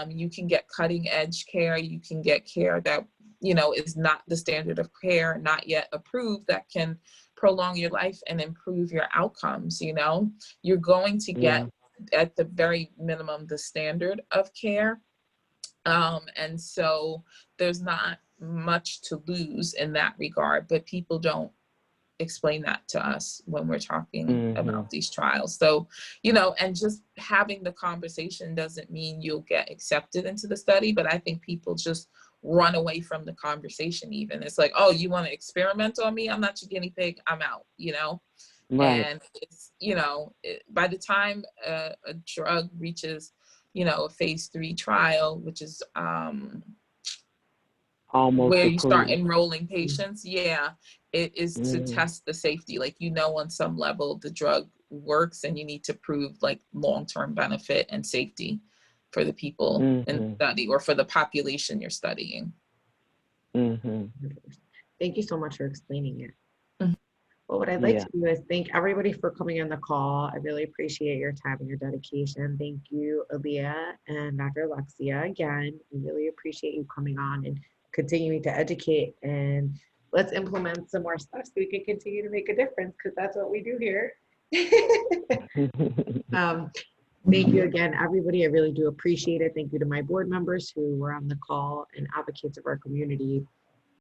You can get cutting edge care. You can get care that, you know, is not the standard of care, not yet approved, that can prolong your life and improve your outcomes. You know, you're going to get at the very minimum the standard of care. And so there's not much to lose in that regard, but people don't explain that to us when we're talking about these trials. So, you know, and just having the conversation doesn't mean you'll get accepted into the study, but I think people just run away from the conversation even. It's like, oh, you want to experiment on me? I'm not your guinea pig. I'm out, you know? And it's, you know, by the time a drug reaches, you know, a phase 3 trial, which is almost where you start approved. enrolling patients, it is to test the safety. Like, you know, on some level the drug works, and you need to prove like long-term benefit and safety for the people in the study, or for the population you're studying. Thank you so much for explaining it. Well, what I'd like to do is thank everybody for coming on the call. I really appreciate your time and your dedication. Thank you, Aaliyah and Dr. Alexia. Again, we really appreciate you coming on and continuing to educate, and let's implement some more stuff so we can continue to make a difference, because that's what we do here. Thank you again, everybody. I really do appreciate it. Thank you to my board members who were on the call and advocates of our community.